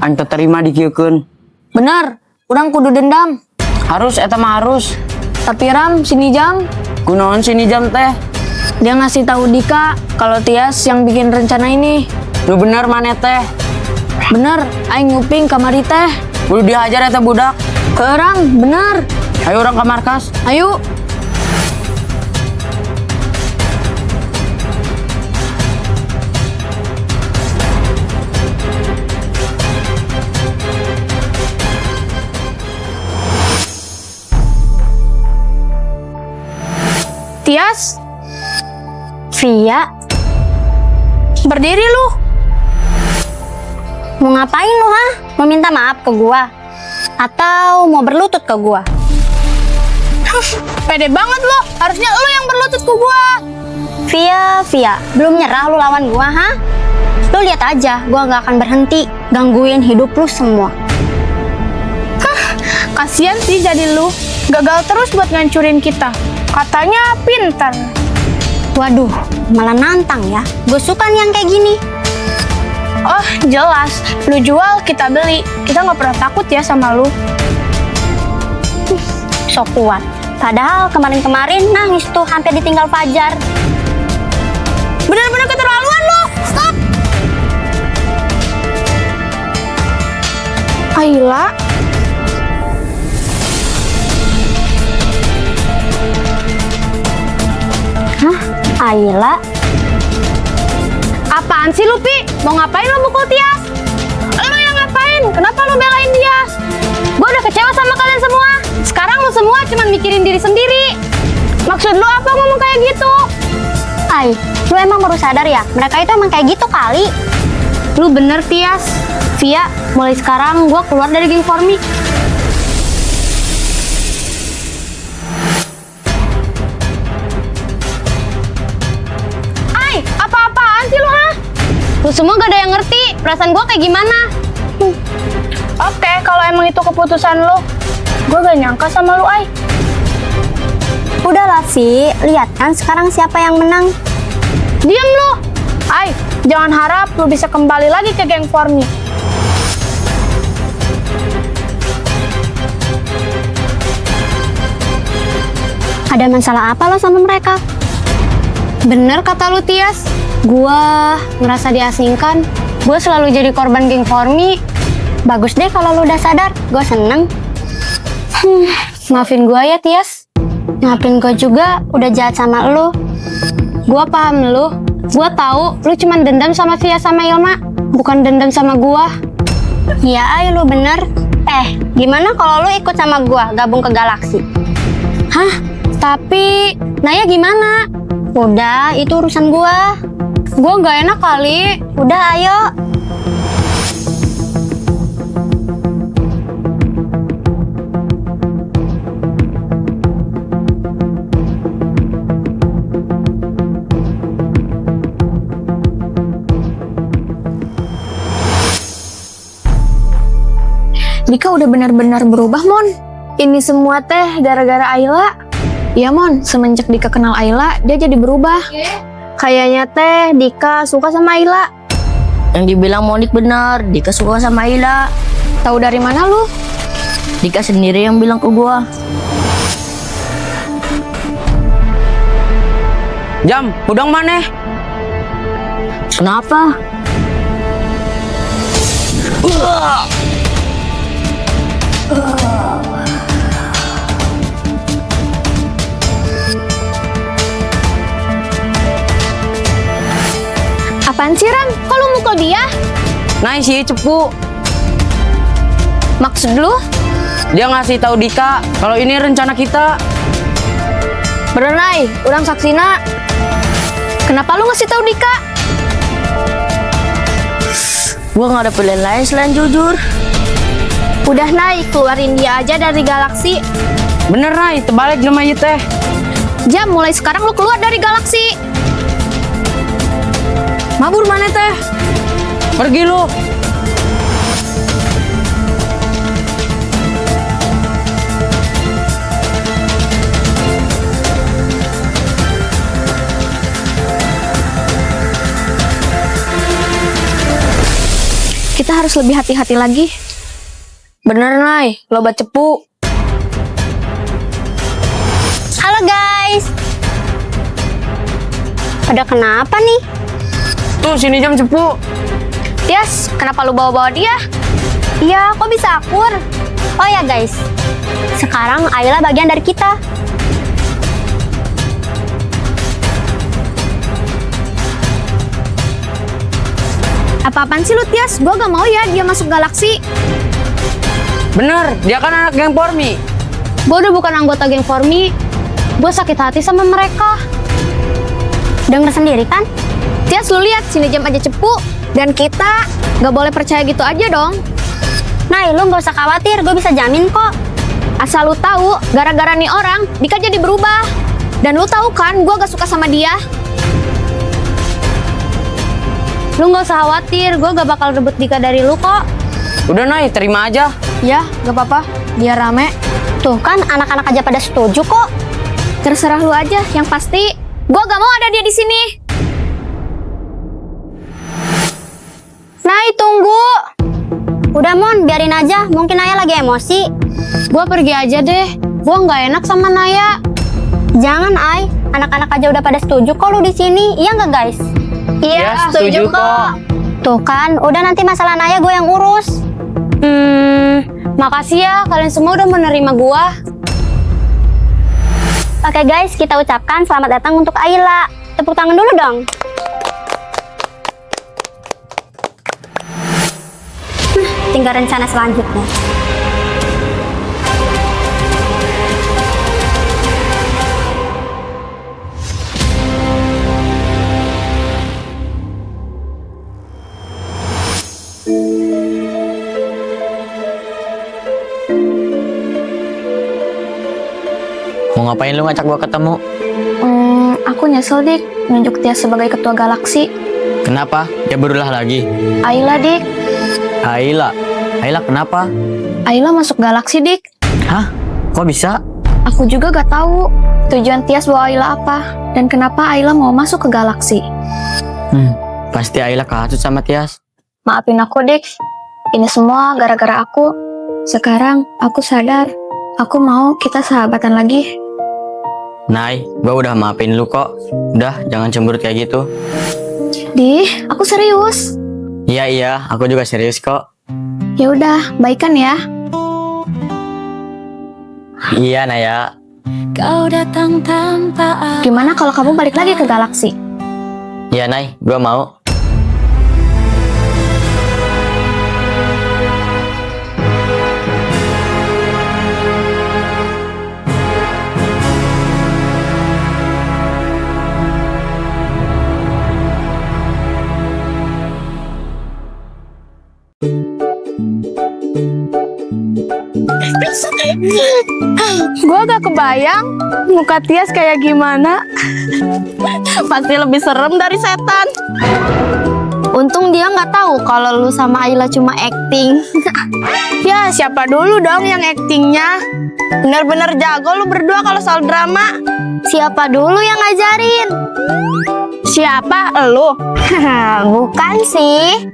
Anta terima dikieukeun. Bener, urang kudu dendam. Harus, eta mah harus. Tapi Ram, sini Jam. Kunaon sini Jam teh? Dia ngasih tahu Dika kalau Tias yang bikin rencana ini. Lu bener mana teh? Bener, aing nguping kamari teh. Kudu dihajar eta budak. Ram, bener. Ayo orang ke markas. Ayo. Tias, Via, berdiri lu. mau ngapain lu, ha? Mau minta maaf ke gua? Atau mau berlutut ke gua? Pede banget lu, harusnya lu yang berlutut ke gua. Via, belum nyerah lu lawan gua, ha? Lu lihat aja, gua nggak akan berhenti gangguin hidup lu semua. Kasian sih jadi lu, gagal terus buat ngancurin kita. Katanya pintar. Waduh, malah nantang ya. Gue suka nih yang kayak gini. Oh, jelas. Lu jual, kita beli. Kita nggak pernah takut ya sama lu. Sok kuat. Padahal kemarin-kemarin nangis tuh hampir ditinggal Fajar. Bener-bener keterlaluan lu. Stop. Ayla. Hah? Ayla? Apaan sih lu, Pi? Mau ngapain lu mukul Tias? Lu yang ngapain? Kenapa lu belain dia? Gua udah kecewa sama kalian semua. Sekarang lu semua cuma mikirin diri sendiri. Maksud lu apa ngomong kayak gitu? Ay, lu emang baru sadar ya? Mereka itu emang kayak gitu kali. Lu bener, Tias. Via, mulai sekarang gua keluar dari geng Formi. Ay, apa-apaan sih lu, ha? Lu semua gak ada yang ngerti perasaan gua kayak gimana. Oke, kalau emang itu keputusan lu. Gua gak nyangka sama lu, Ay. Udahlah, Vi. Lihat kan sekarang siapa yang menang. Diam lu. Ay, jangan harap lu bisa kembali lagi ke geng Formi. Ada masalah apa lo sama mereka? Bener kata lu, Tias. Gua ngerasa diasingkan. Gua selalu jadi korban geng Formi. Bagus deh kalau lu udah sadar. Gua seneng. Maafin gua ya, Tias. Maafin gua juga udah jahat sama lu. Gua paham lu. Gua tahu lu cuman dendam sama Via sama Ilma, bukan dendam sama gua. Iya, Ay, lu bener. Gimana kalau lu ikut sama gua gabung ke Galaksi? Hah? Tapi Naya gimana? Udah, itu urusan gua. Gua nggak enak kali. Udah, ayo. Dika udah benar-benar berubah, Mon. Ini semua teh gara-gara Ayla. Iya, Mon. Semenjak Dika kenal Ayla, dia jadi berubah. Kayaknya teh Dika suka sama Ayla. Yang dibilang Monik benar, Dika suka sama Ayla. Tahu dari mana lu? Dika sendiri yang bilang ke gua. Jam, udang maneh. Kenapa? Apaan sih, Ram? Kok lu mukul dia? Nah, si Cepu. Maksud lu? Dia ngasih tahu Dika kalau ini rencana kita. Bener, Nay. Urang saksina. Kenapa lu ngasih tahu Dika? Gua nggak ada pilihan lain selain jujur. Udah, Nay. Keluarin dia aja dari Galaksi. Bener, Nay. Terbalik jelema ieu teh. Jam, mulai sekarang lu keluar dari Galaksi. Mabur mana teh? Pergi lu. Kita harus lebih hati-hati lagi. Bener, Nay. Loba Cepu. Halo, guys. Pada kenapa nih? Tuh, sini Jam Cepu. Tias, kenapa lu bawa-bawa dia? Iya, kok bisa akur? Oh ya, guys. Sekarang Ayla bagian dari kita. Apa-apaan sih lu, Tias? Gua gak mau ya dia masuk Galaksi. Bener, dia kan anak geng Formi. Gue udah bukan anggota geng Formi. Gue sakit hati sama mereka. Dengar sendiri kan? Tias, lu lihat sini jam aja cepu. Dan kita nggak boleh percaya gitu aja dong. Nah, lu nggak usah khawatir, gue bisa jamin kok. Asal lu tahu, gara-gara nih orang, Dika jadi berubah. Dan lu tahu kan, gue gak suka sama dia. Lu nggak usah khawatir, gue gak bakal rebut Dika dari lu kok. Udah Nay, terima aja. Ya, gak apa-apa, biar rame. Tuh kan, anak-anak aja pada setuju kok. Terserah lu aja, yang pasti gue gak mau ada dia di sini. Nay, tunggu. Udah Mon, biarin aja, mungkin Naya lagi emosi. Gue pergi aja deh, gue nggak enak sama Naya. Jangan Ay, anak-anak aja udah pada setuju kok lu di sini, iya nggak guys? Iya, setuju kok. Tuh kan, udah nanti masalah Naya gue yang urus. Makasih ya, kalian semua udah menerima gue. Oke guys, kita ucapkan selamat datang untuk Ayla. Tepuk tangan dulu dong. Tinggal rencana selanjutnya. Mau ngapain lu ngajak gua ketemu? Aku nyesel Dik, nunjuk Tias sebagai ketua galaksi. Kenapa? Dia berulah lagi. Ayla Dik, Ayla. Ayla kenapa? Ayla masuk galaksi Dik. Hah? Kok bisa? Aku juga gak tahu tujuan Tias bawa Ayla apa dan kenapa Ayla mau masuk ke galaksi. Pasti Ayla kehasut sama Tias. Maafin aku Dik, ini semua gara-gara aku. Sekarang aku sadar, aku mau kita sahabatan lagi. Nay, gua udah maafin lu kok. Udah, jangan cemberut kayak gitu. Dih, aku serius. Iya, aku juga serius kok. Ya udah, baikan ya. Iya, Naya. Gimana kalau kamu balik lagi ke galaksi? Iya, Nay, gua mau. Gue agak kebayang muka Tias kayak gimana. Pasti lebih serem dari setan. Untung dia nggak tahu kalau lu sama Ayla cuma acting. Ya, siapa dulu dong yang aktingnya? Bener-bener jago lu berdua kalau soal drama. Siapa dulu yang ngajarin? Siapa? Elu? Bukan sih.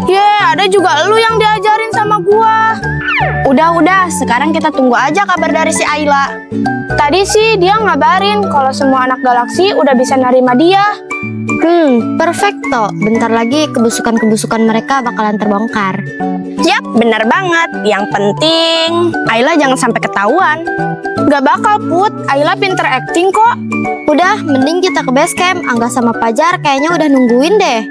Ya, ada juga elu yang diajarin sama gua. Udah, sekarang kita tunggu aja kabar dari si Ayla. Tadi sih dia ngabarin kalau semua anak galaksi udah bisa nerima dia. Perfecto. Bentar lagi kebusukan-kebusukan mereka bakalan terbongkar. Yap, bener banget. Yang penting Ayla jangan sampai ketahuan. Gak bakal Put, Ayla pinter acting kok. Udah, mending kita ke base camp. Angga sama Pajar kayaknya udah nungguin deh.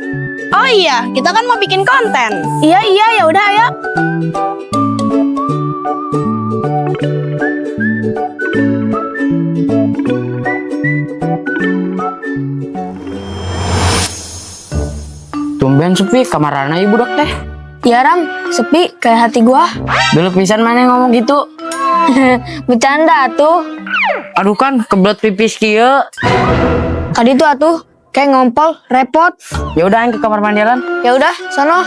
Oh iya, kita kan mau bikin konten. Iya, ya udah ayo. Tumben sepi, kamar Rana ibu dok teh. Ya Ram, sepi kayak hati gua. Dulu pisan mana yang ngomong gitu? Bercanda tuh. Aduh kan, kebelet pipis kieu. Tadi tuh atuh kayak ngompol, repot. Ya udah ke kamar mandilan. Ya udah, sono.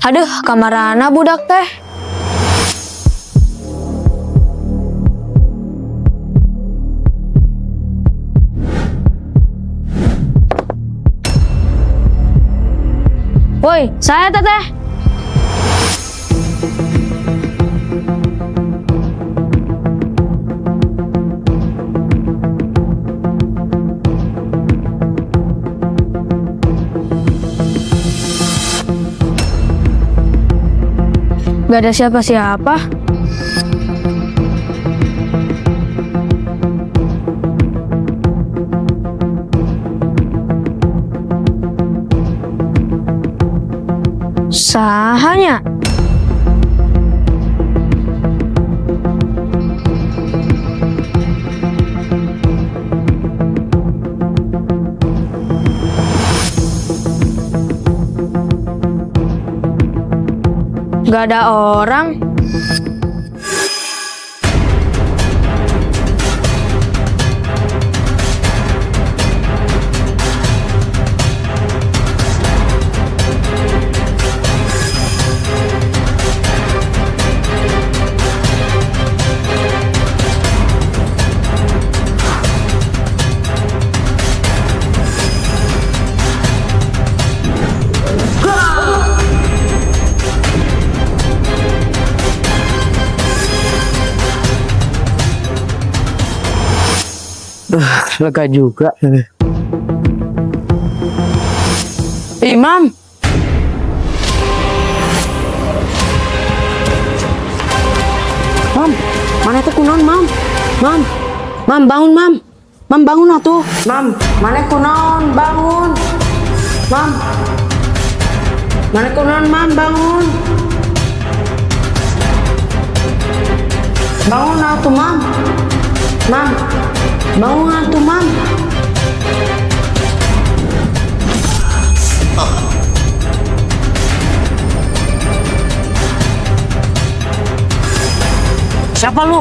Aduh, kamar Rana budak teh. Woi, saya teteh. Gak ada siapa-siapa. Sahanya. Gak ada orang. Lega juga. Mam. Mam, mana itu kunon, Mam? Mam, Mam bangun, Mam. Mam bangun atuh. Mam, mana kunon, bangun. Mam. Mana kunon, Mam, bangun. Bangun atuh, Mam. Mam. Bangun atuh, Mam. Siapa lu?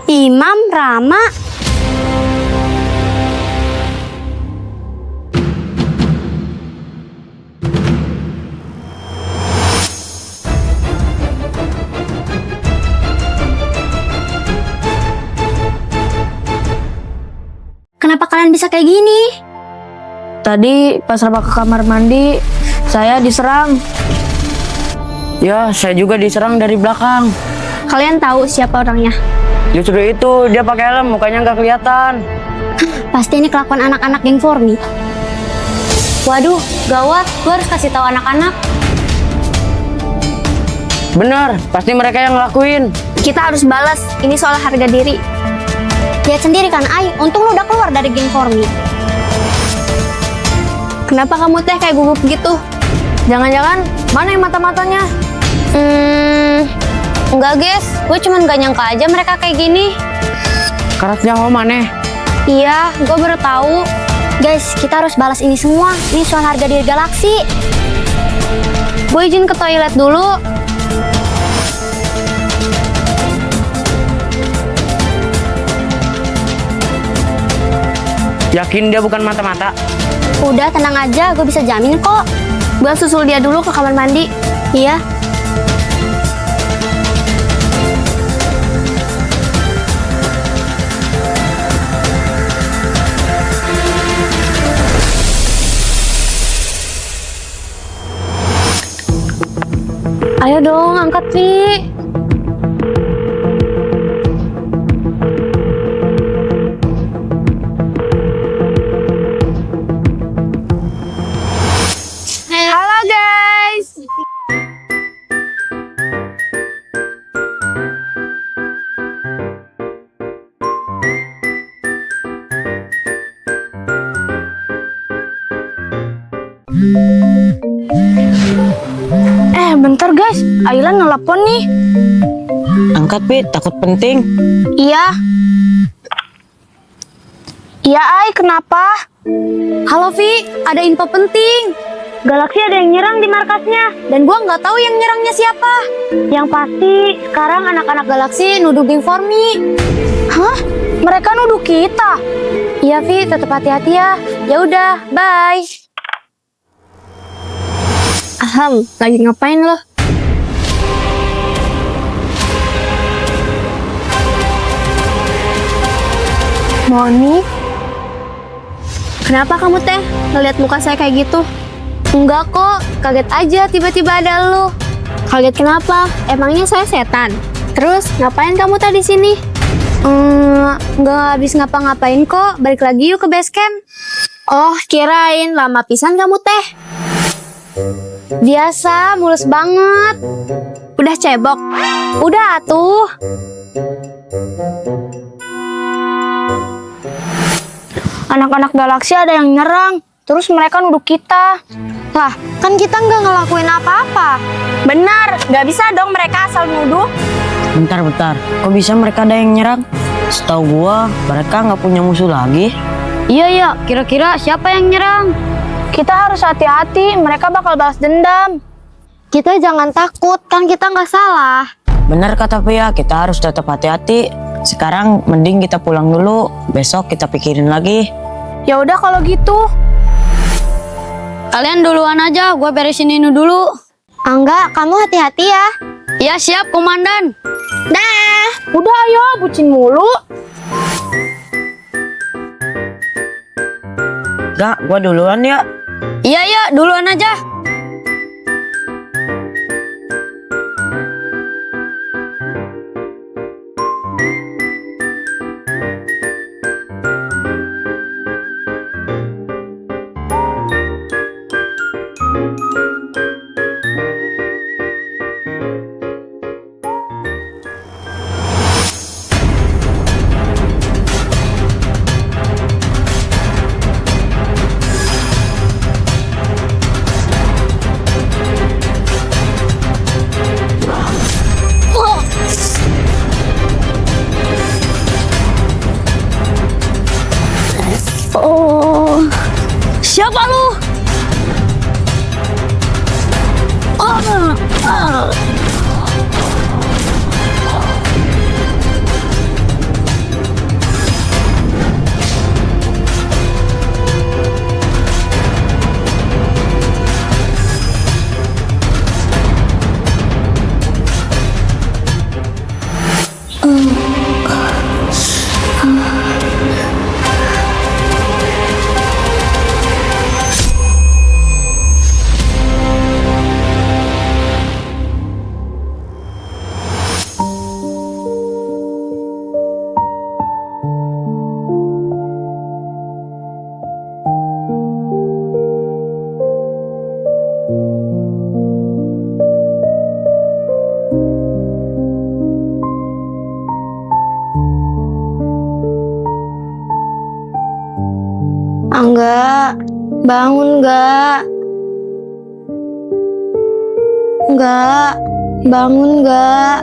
Imam, Rama. Kenapa kalian bisa kayak gini? Tadi pas Rama ke kamar mandi, saya diserang. Ya, saya juga diserang dari belakang. Kalian tahu siapa orangnya? Justru itu, dia pakai helm, mukanya nggak kelihatan. Pasti ini kelakuan anak-anak geng Formi. Waduh, gawat. Gue harus kasih tahu anak-anak. Bener, pasti mereka yang ngelakuin. Kita harus balas. Ini soal harga diri. Lihat sendiri kan, Ai. Untung lu udah keluar dari geng Formi. Kenapa kamu teh kayak gugup gitu? Jangan-jangan mana yang mata-matanya? Enggak, guys. Gue cuman gak nyangka aja mereka kayak gini. Karatnya mau maneh. Iya, gue baru tahu. Guys, kita harus balas ini semua. Ini soal harga diri galaksi. Gue izin ke toilet dulu. Yakin dia bukan mata-mata? Udah, tenang aja. Gue bisa jamin kok. Gue susul dia dulu ke kamar mandi. Iya. Ayo dong, angkat Vi. Halo guys. Bentar guys, Aylan nelpon nih. Angkat, Pi, takut penting. Iya. Iya, Ay, kenapa? Halo Vi, ada info penting. Galaksi ada yang nyerang di markasnya. Dan gua nggak tahu yang nyerangnya siapa. Yang pasti, sekarang anak-anak Galaksi nuduh geng Formi. Hah? Mereka nuduh kita. Iya Vi, tetap hati-hati ya. Ya udah, bye. Lagi ngapain lo? Moni, Kenapa kamu teh ngeliat muka saya kayak gitu? Enggak kok, kaget aja tiba-tiba ada lu. Kaget kenapa? Emangnya saya setan? Terus ngapain kamu tadi di sini? Nggak habis ngapa-ngapain kok. Balik lagi yuk ke base camp. Oh, kirain lama pisan kamu teh. Biasa, mulus banget. Udah cebok? Udah atuh. Anak-anak galaksi ada yang nyerang. Terus mereka nuduh kita. Lah, kan kita nggak ngelakuin apa-apa. Benar, nggak bisa dong mereka asal nuduh. Bentar. Kok bisa mereka ada yang nyerang? Setahu gua, mereka nggak punya musuh lagi. Iya, kira-kira siapa yang nyerang? Kita harus hati-hati, mereka bakal balas dendam. Kita jangan takut, kan kita nggak salah. Benar kata Pia, kita harus tetap hati-hati. Sekarang mending kita pulang dulu, besok kita pikirin lagi. Ya udah kalau gitu. Kalian duluan aja, gue beresin ini dulu. Angga, kamu hati-hati ya. Iya siap, komandan. Dah, udah ayo bucin mulu. Gak, gua duluan ya. Iya, duluan aja. Siapa lu? Angga, bangun gak? Enggak, bangun gak?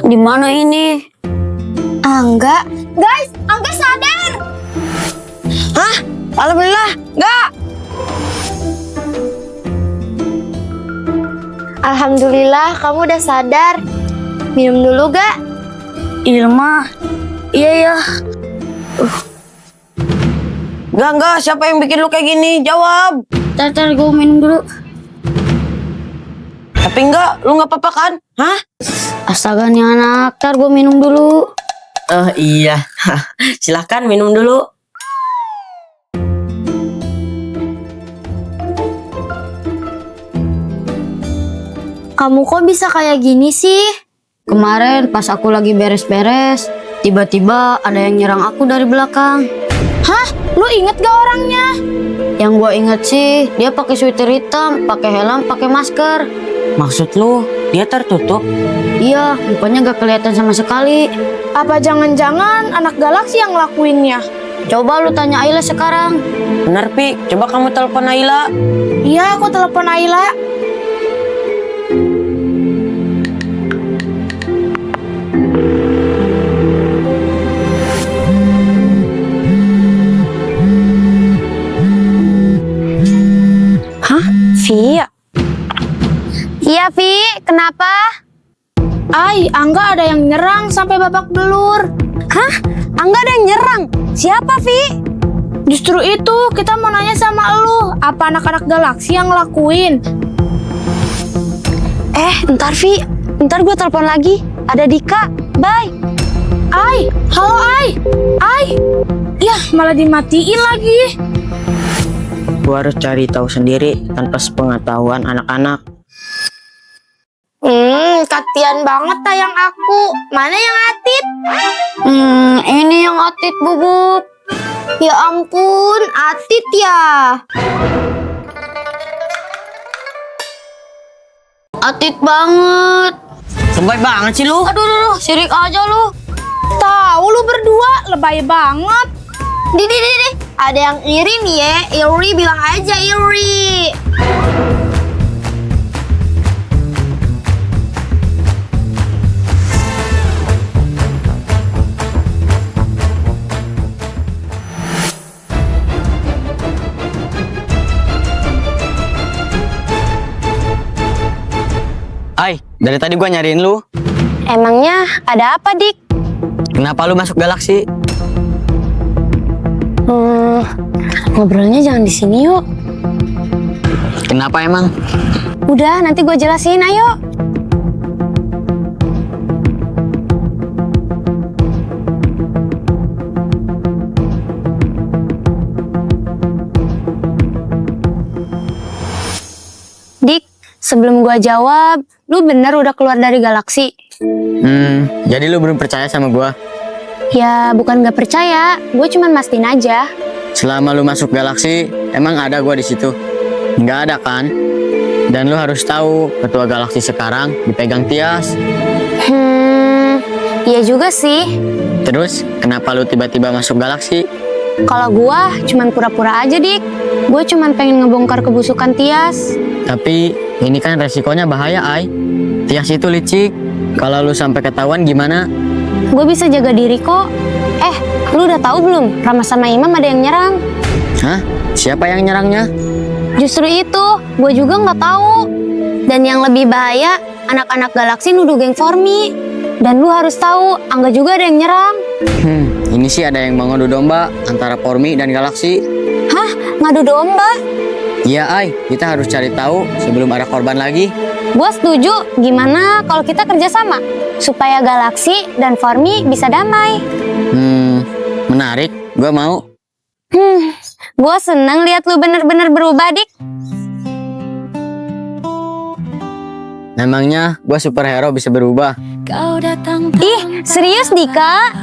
Di mana ini? Angga, guys, Angga sadar. Hah? Alhamdulillah, enggak. Alhamdulillah kamu udah sadar. Minum dulu gak? Ilma. Iya. Enggak, siapa yang bikin lu kayak gini? Jawab. Tar, gue minum dulu. Tapi enggak, lu nggak apa-apa kan? Hah? Astaga nih anak, tar gue minum dulu. Oh iya. Silahkan minum dulu. Kamu kok bisa kayak gini sih? Kemarin pas aku lagi beres-beres, tiba-tiba ada yang nyerang aku dari belakang. Hah? Lu inget gak orangnya? Yang gua inget sih, dia pakai sweater hitam, pakai helm, pakai masker. Maksud lu, dia tertutup? Iya, mukanya gak kelihatan sama sekali. Apa jangan-jangan anak galaksi yang ngelakuinnya? Coba lu tanya Ayla sekarang. Benar, Pi. Coba kamu telepon Ayla. Iya, aku telepon Ayla. Vi. Iya, Vi. Kenapa? Ay, Angga ada yang nyerang sampai babak belur. Hah? Angga ada yang nyerang? Siapa, Vi? Justru itu kita mau nanya sama lu, apa Apa anak-anak galaksi yang ngelakuin? Ntar Vi, ntar gue telepon lagi. Ada Dika, bye. Ai, halo Ai. Yah, malah dimatiin lagi. Gua harus cari tahu sendiri tanpa sepengetahuan anak-anak. Kasian banget tayang aku. Mana yang Atit? Ini yang Atit, Bubuk. Ya ampun, Atit ya. Atit banget. Lebay banget sih lu. Aduh, sirik aja lu. Tahu lu berdua lebay banget. Di. Ada yang iri nih ya. Iri, bilang aja iri. Ay, dari tadi gua nyariin lu. Emangnya ada apa, Dik? Kenapa lu masuk galaksi? Ngobrolnya jangan di sini yuk. Kenapa emang? Udah, nanti gue jelasin, ayo. Dik, sebelum gue jawab, lu bener udah keluar dari galaksi? Jadi lu belum percaya sama gua? Ya, bukan gak percaya, gue cuman mastiin aja. Selama lu masuk galaksi, emang ada gua di situ? Nggak ada kan? Dan lu harus tahu, ketua galaksi sekarang dipegang Tias. Iya juga sih. Terus, kenapa lu tiba-tiba masuk galaksi? Kalau gua cuman pura-pura aja, Dik. Gue cuman pengen ngebongkar kebusukan Tias. Tapi, ini kan resikonya bahaya, Ay. Tias itu licik. Kalau lu sampai ketahuan gimana? Gue bisa jaga diri kok. Lu udah tahu belum? Rama sama Imam ada yang nyerang. Hah? Siapa yang nyerangnya? Justru itu, gue juga nggak tahu. Dan yang lebih bahaya, anak-anak galaksi nuduh geng Formi. Dan lu harus tahu, Angga juga ada yang nyerang. Ini sih ada yang mau ngadu domba antara Formi dan galaksi. Hah? Ngadu domba? Iya, Ay. Kita harus cari tahu sebelum ada korban lagi. Gue setuju. Gimana kalau kita kerjasama? Supaya galaksi dan Formi bisa damai. Menarik. Gua mau. Gue seneng lihat lu bener-bener berubah, Dik. Memangnya gua superhero bisa berubah? Ih, serius Dika?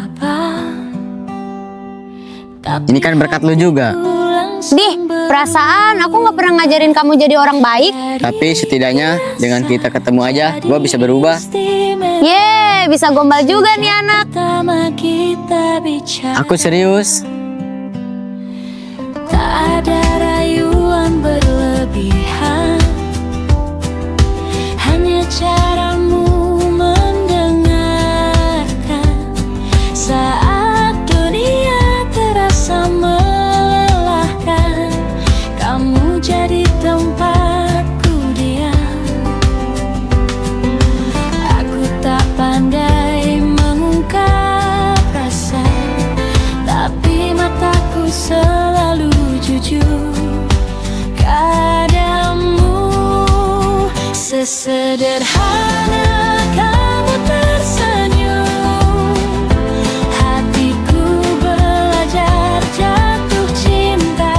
Ini kan berkat lu juga. Dih, perasaan aku nggak pernah ngajarin kamu jadi orang baik. Tapi setidaknya dengan kita ketemu aja, gua bisa berubah. Yeay, bisa gombal juga nih anak. Aku serius. Tak ada rayuan berlebihan, hanya caramu mendengarkan. Saat dunia terasa melelahkan, kamu jadi tempatku diam. Aku tak pandai mengungkap rasa, tapi mataku selalu jujur padamu. Sesederhana kamu tersenyum, hatiku belajar jatuh cinta.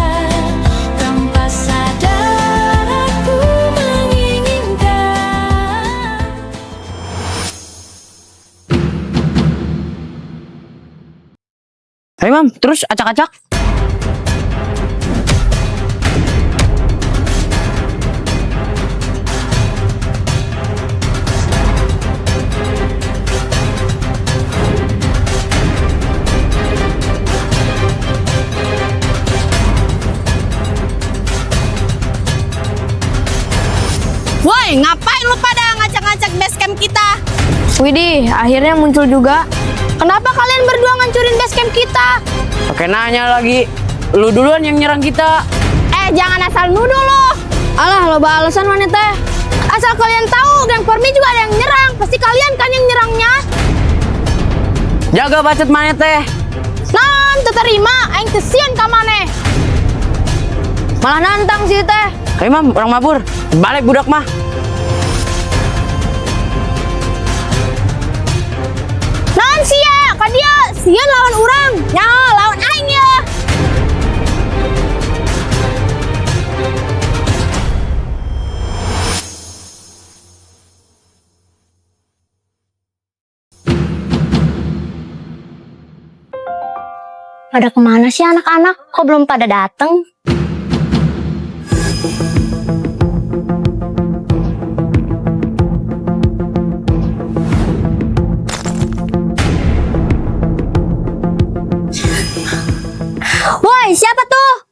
Tanpa sadar aku menginginkan. Ayo Mam, terus acak-acak. Woi, ngapain lu pada ngacak-ngacak base camp kita? Widih, akhirnya muncul juga. Kenapa kalian berdua ngancurin base camp kita? Oke, nanya lagi. Lu duluan yang nyerang kita. Jangan asal nuduh lo. Alah, loba alasan wanita. Asal kalian tahu, geng Formi juga ada yang nyerang. Pasti kalian kan yang nyerangnya. Jaga bacot maneh teh. Non, terima. Aing kesian ka maneh. Malah nantang sih teh. Hei mam, orang mabur. Balik budak mah. Naon sia? Ka dia sia lawan urang. Nya, lawan aing ya. Pada kemana sih anak-anak? Kok belum pada dateng? Woi, siapa tuh?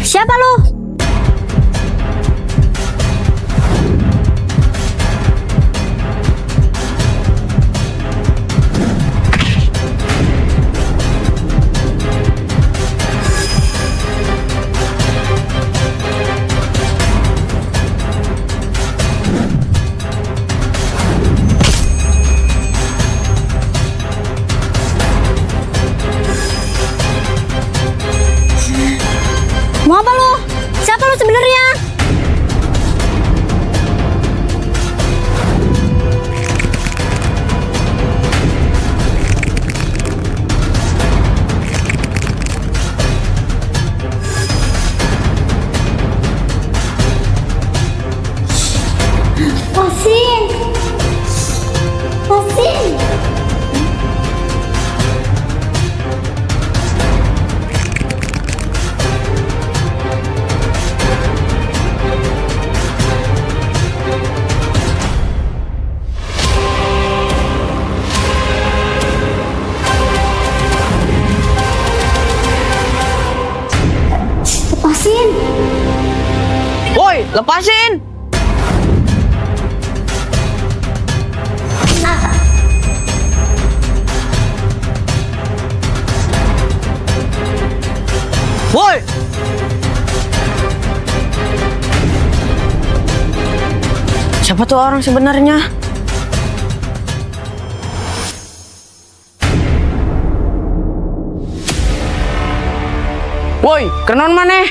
Siapa lu? Mau apa lu? Siapa lu sebenarnya? Pasin. Pasin. Lepasin. Woi, lepasin. Woi. Siapa tuh orang sebenarnya? Woi, kenon maneh?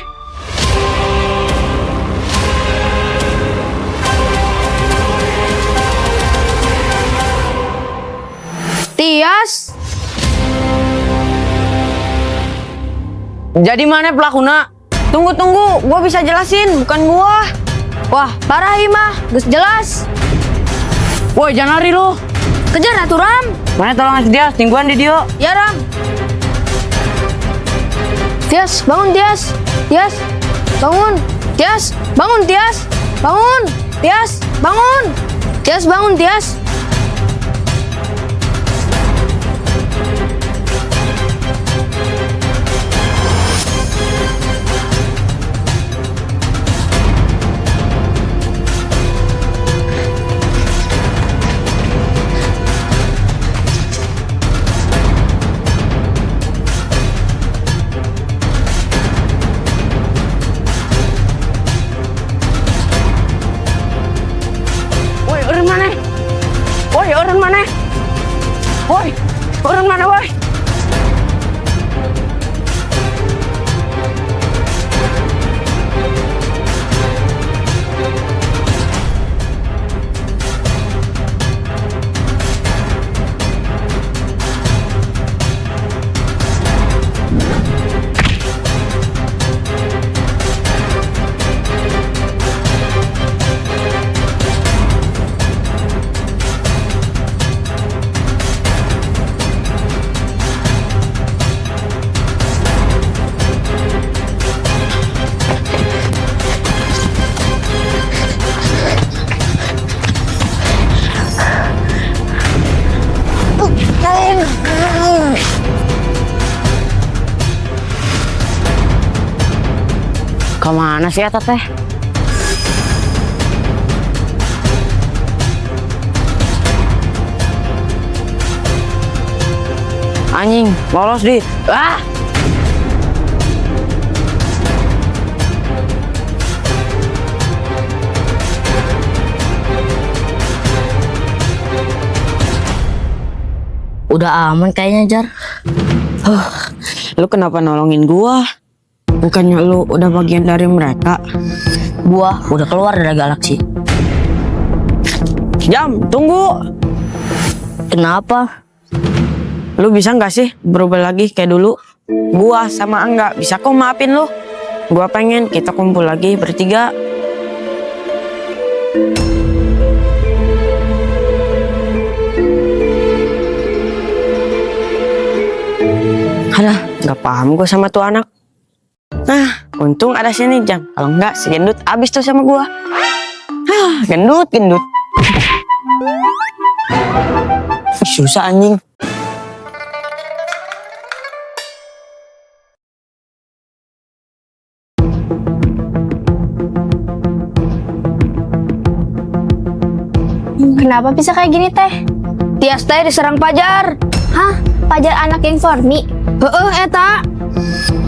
Tias. Jadi mana pelakuna? Tunggu, gua bisa jelasin, bukan gua. Wah, parah ieu mah, geus jelas. Woi, jangan lari lu. Kejar atuh Ram. Mana tolong dia, tingguan di dia. Ya Ram. Tias, bangun Tias. Tias, bangun. Tias, bangun Tias. Bangun. Tias, bangun. Tias, bangun Tias. Kemana sih eta teh? Anjing, lolos di. Ah! Udah aman kayaknya, Jar. Lu kenapa nolongin gua? Bukannya lu udah bagian dari mereka? Gua udah keluar dari galaksi. Jam, tunggu. Kenapa? Lu bisa nggak sih berubah lagi kayak dulu? Gua sama Angga bisa kok maafin lu. Gua pengen kita kumpul lagi bertiga. Alah, nggak paham gue sama tuh anak. Nah, untung ada sini Jam. Kalau nggak, si gendut abis tuh sama gua. Gendut. Susah anjing. Kenapa bisa kayak gini teh? Tias teh diserang Fajar. Hah? Fajar anak geng Formi? Eta.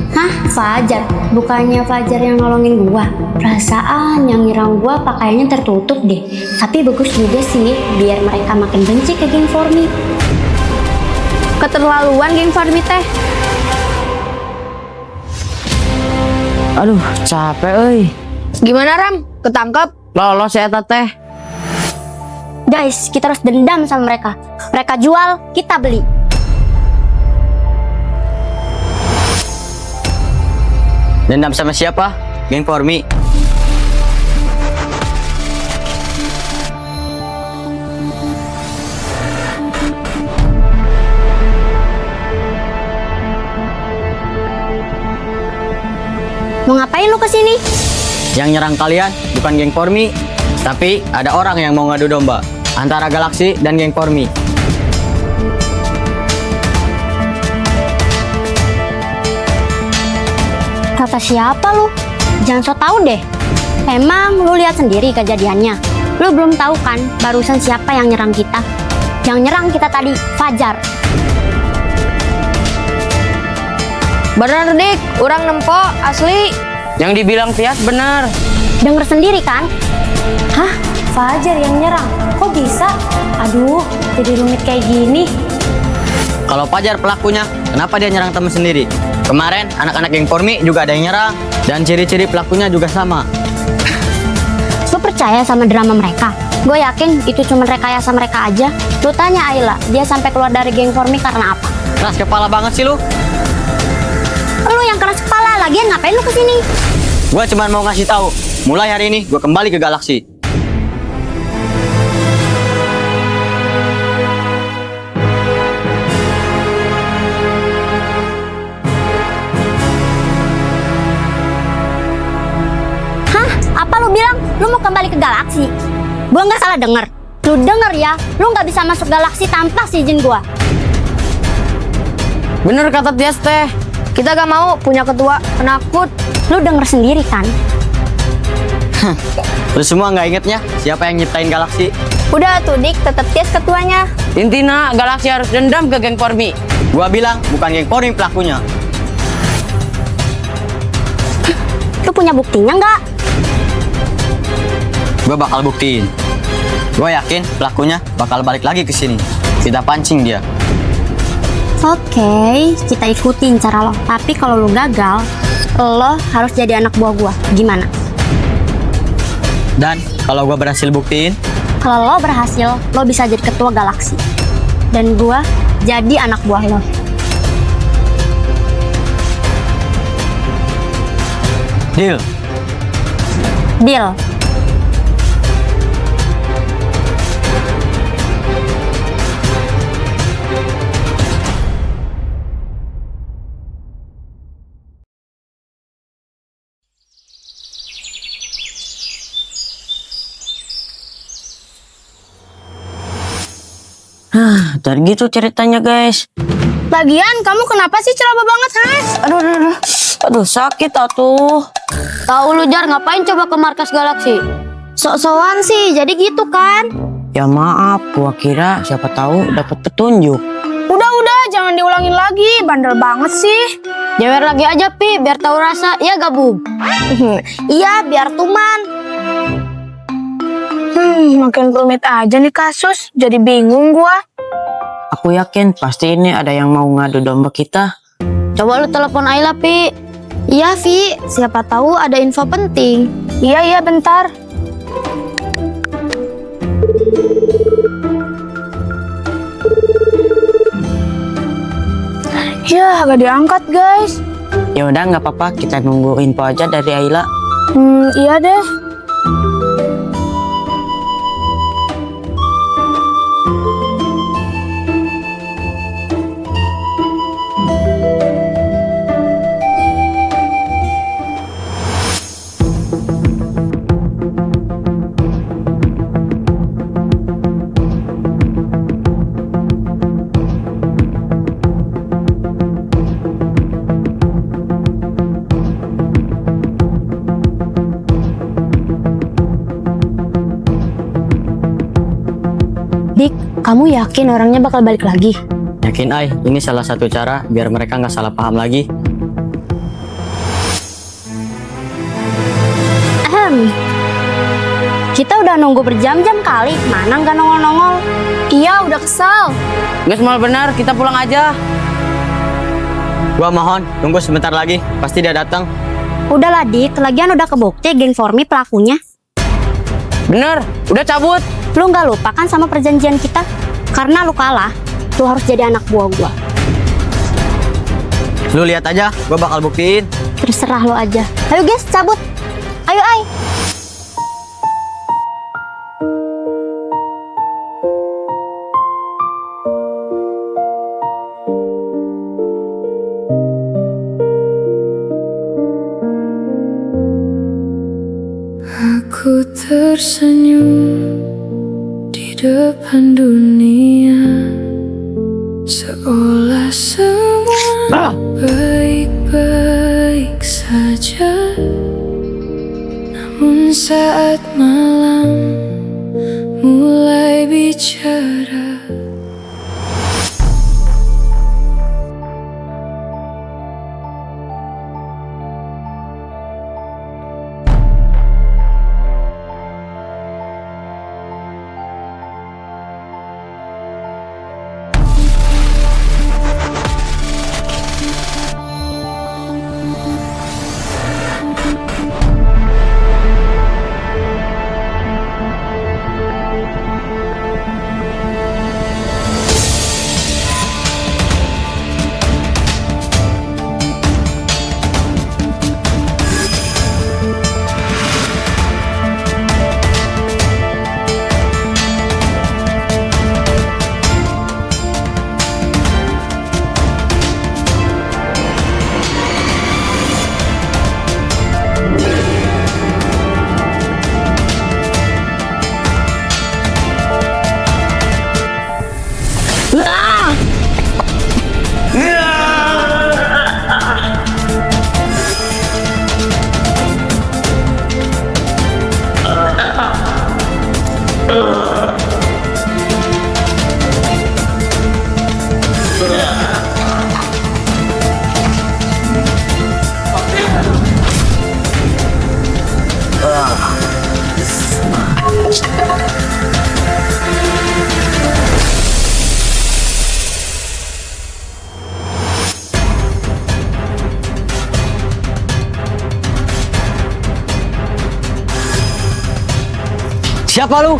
Hah, Fajar? Bukannya Fajar yang nolongin gua? Perasaan yang nyerang gua pakaiannya tertutup deh. Tapi bagus juga sih, biar mereka makin benci ke geng Formi. Keterlaluan geng Formi teh. Aduh, capek euy. Gimana Ram? Ketangkep? Lolos eta teh. Guys, kita harus dendam sama mereka. Mereka jual, kita beli. Dendam sama siapa? Geng Formi. Mau ngapain lu kesini? Yang nyerang kalian bukan geng Formi, tapi ada orang yang mau ngadu domba antara Galaksi dan geng Formi. Kata siapa lu? Jangan so tau deh. Emang lu lihat sendiri kejadiannya. Lu belum tahu kan barusan siapa yang nyerang kita? Yang nyerang kita tadi Fajar. Bener dik, orang nempo asli. Yang dibilang Tias benar. Denger sendiri kan? Hah? Fajar yang nyerang? Kok bisa? Aduh, jadi rumit kayak gini. Kalau Fajar pelakunya, kenapa dia nyerang teman sendiri? Kemarin anak-anak geng Formi juga ada yang nyerang, dan ciri-ciri pelakunya juga sama. Lu percaya sama drama mereka? Gue yakin itu cuma rekayasa mereka aja. Lu tanya Ayla, dia sampai keluar dari geng Formi karena apa? Keras kepala banget sih lu. Lu yang keras kepala, lagian ngapain lu kesini? Gua cuma mau ngasih tahu, mulai hari ini gua kembali ke Galaksi. Hah? Apa lu bilang lu mau kembali ke Galaksi? Gua nggak salah denger. Lu denger ya, lu nggak bisa masuk Galaksi tanpa izin gua. Bener kata Tias teh. Kita gak mau punya ketua penakut. Lu denger sendiri kan? Lu semua nggak ingetnya siapa yang nyiptain Galaksi? Udah tuh dik, tetep Tias ketuanya. Intinya Galaksi harus dendam ke geng Formi. Gua bilang bukan geng Formi pelakunya. Lu punya buktinya nggak? Gua bakal buktiin. Gua yakin pelakunya bakal balik lagi ke sini. Kita pancing dia. Oke, kita ikutin cara lo. Tapi kalau lu gagal, lo harus jadi anak buah gua. Gimana? Dan kalau gua berhasil buktiin, Kalau lo berhasil, lo bisa jadi ketua Galaksi. Dan gua jadi anak buah lo. deal. Deal. Dan gitu ceritanya guys. Lagian kamu kenapa sih ceroboh banget, Has? Aduh. Aduh, sakit atuh. Tahu lu Jar, ngapain coba ke markas Galaksi? Sok-sokan sih, jadi gitu kan? Ya maaf, gua kira siapa tahu dapat petunjuk. Udah, jangan diulangin lagi. Bandel banget sih. Jewer lagi aja Pi, biar tahu rasa. Iya gabung. Iya, biar tuman. Makin rumit aja nih kasus. Jadi bingung gua. Aku yakin pasti ini ada yang mau ngadu domba kita. Coba lu telepon Ayla Pi. Iya, Vi. Siapa tahu ada info penting. Iya, bentar. Ya, agak diangkat guys. Ya udah nggak apa-apa, kita nunggu info aja dari Ayla. Iya deh. Dik, kamu yakin orangnya bakal balik lagi? Yakin Ay, ini salah satu cara biar mereka nggak salah paham lagi. Kita udah nunggu berjam-jam kali, mana nggak nongol-nongol? Iya, udah kesal. Guys, mal benar, kita pulang aja. Gua mohon, tunggu sebentar lagi, pasti dia datang. Udahlah Dik, lagian udah kebukti geng Formi pelakunya. Bener, udah cabut. Lu nggak lupa kan sama perjanjian kita? Karena lu kalah, lu harus jadi anak buah gua. Lu lihat aja, gua bakal buktiin. Terserah lu aja. Ayo guys, cabut. Ayo, Ay. Aku tersenyum di depan dunia, seolah semua baik-baik saja. Namun saat malam mulai bicara, Siapa lu?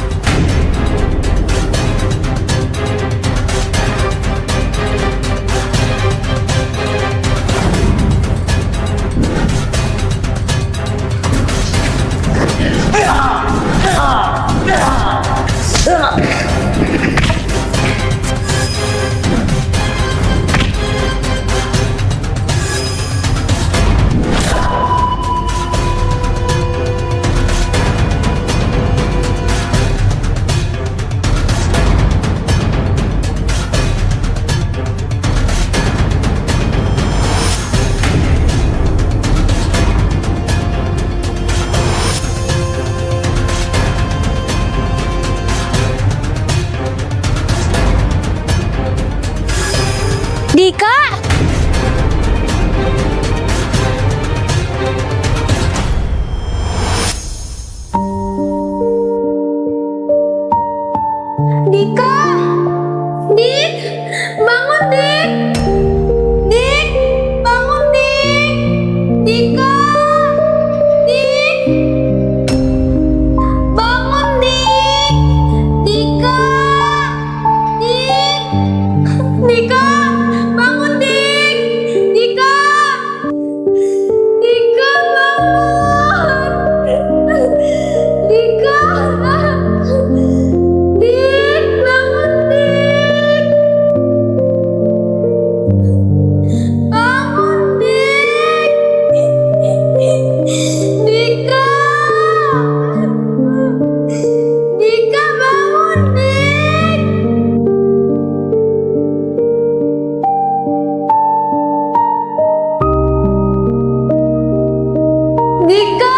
Dika!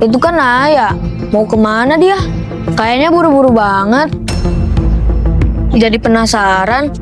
Itu kan Naya. Mau kemana dia? Kayaknya buru-buru banget. Jadi penasaran.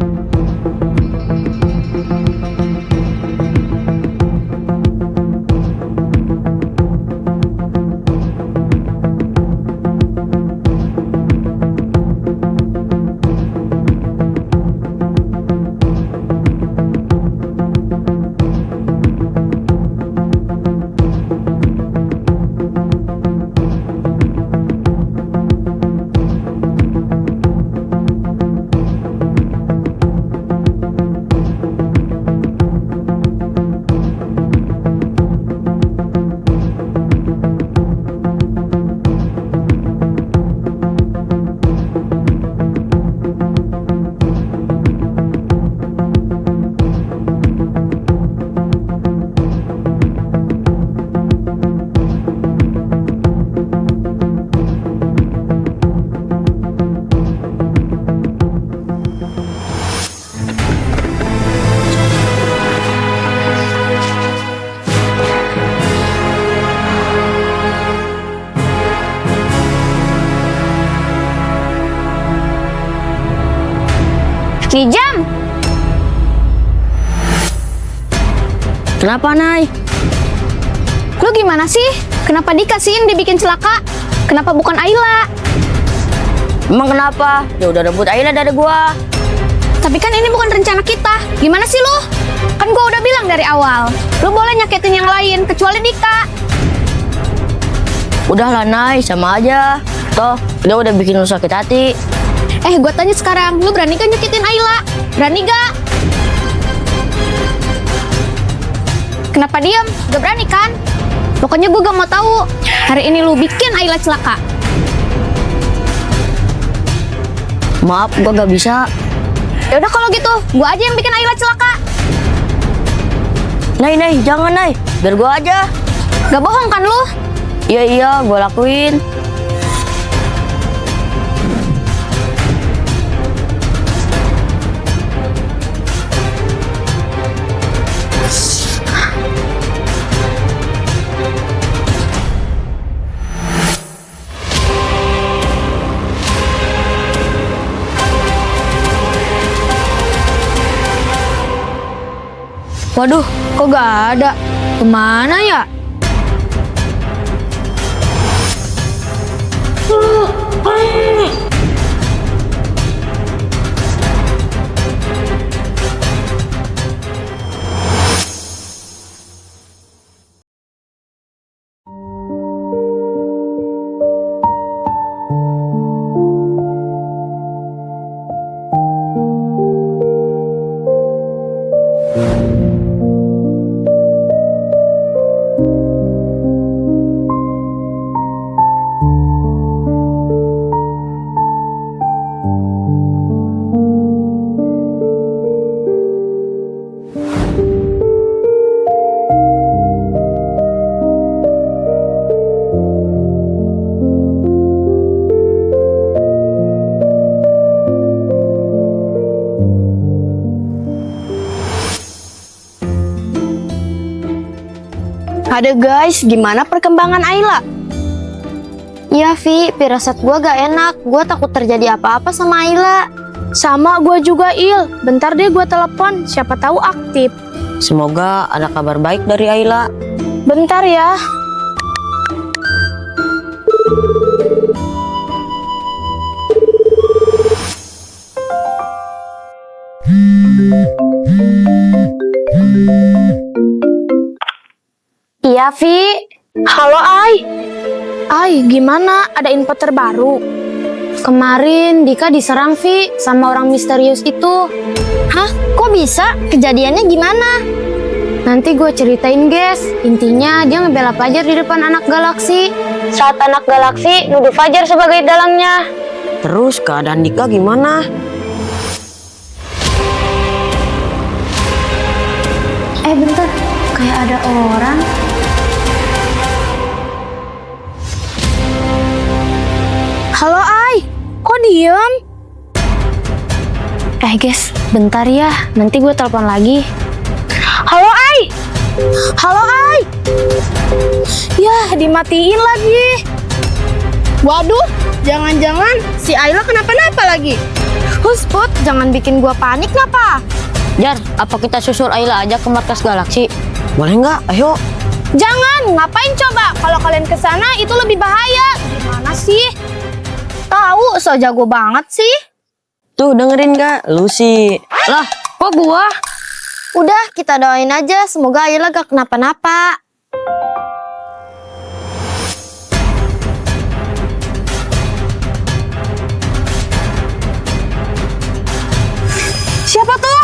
Kijam! Kenapa, Nay? Lu gimana sih? Kenapa Dika sih yang dibikin celaka? Kenapa bukan Ayla? Emang kenapa? Ya udah rebut Ayla dari gua. Tapi kan ini bukan rencana kita. Gimana sih lu? Kan gua udah bilang dari awal. Lu boleh nyakitin yang lain, kecuali Dika. Udahlah, Nay, sama aja. Toh, dia udah bikin lu sakit hati. Gua tanya sekarang, lu berani gak nyakitin Ayla? Berani gak? Kenapa diam? Gak berani kan? Pokoknya gue gak mau tahu. Hari ini lu bikin Ayla celaka. Maaf, gua gak bisa. Ya udah kalau gitu, gue aja yang bikin Ayla celaka. Nay, jangan, Nay. Biar gua aja. Gak bohong kan lu? Iya, gua lakuin. Waduh, kok gak ada? Kemana ya? Ada guys, gimana perkembangan Ayla? Iya Vi, firasat gue gak enak. Gue takut terjadi apa-apa sama Ayla. Sama gue juga Il. Bentar deh gue telepon, siapa tahu aktif. Semoga ada kabar baik dari Ayla. Bentar ya. Iya Vi. Halo Ay. Ay, gimana? Ada info terbaru? Kemarin Dika diserang Vi sama orang misterius itu. Hah? Kok bisa? Kejadiannya gimana? Nanti gue ceritain guys. Intinya dia ngebela Fajar di depan anak galaksi. Saat anak galaksi nuduh Fajar sebagai dalangnya. Terus keadaan Dika gimana? Bentar, kayak ada orang. Halo Ai, kok diem? Guys, bentar ya. Nanti gue telepon lagi. Halo Ai! Halo Ai! Yah, dimatiin lagi. Waduh, jangan-jangan si Ayla kenapa-napa lagi. Husput, jangan bikin gua panik ngapa? Jar, apa kita susul Ayla aja ke markas galaksi? Boleh nggak? Ayo. Jangan, ngapain coba? Kalau kalian ke sana itu lebih bahaya. Gimana sih? Tahu, so jago banget sih. Tuh dengerin nggak? Lu sih. Lah, kok gua? Udah, kita doain aja. Semoga Ayla gak kenapa-napa. Siapa tuh?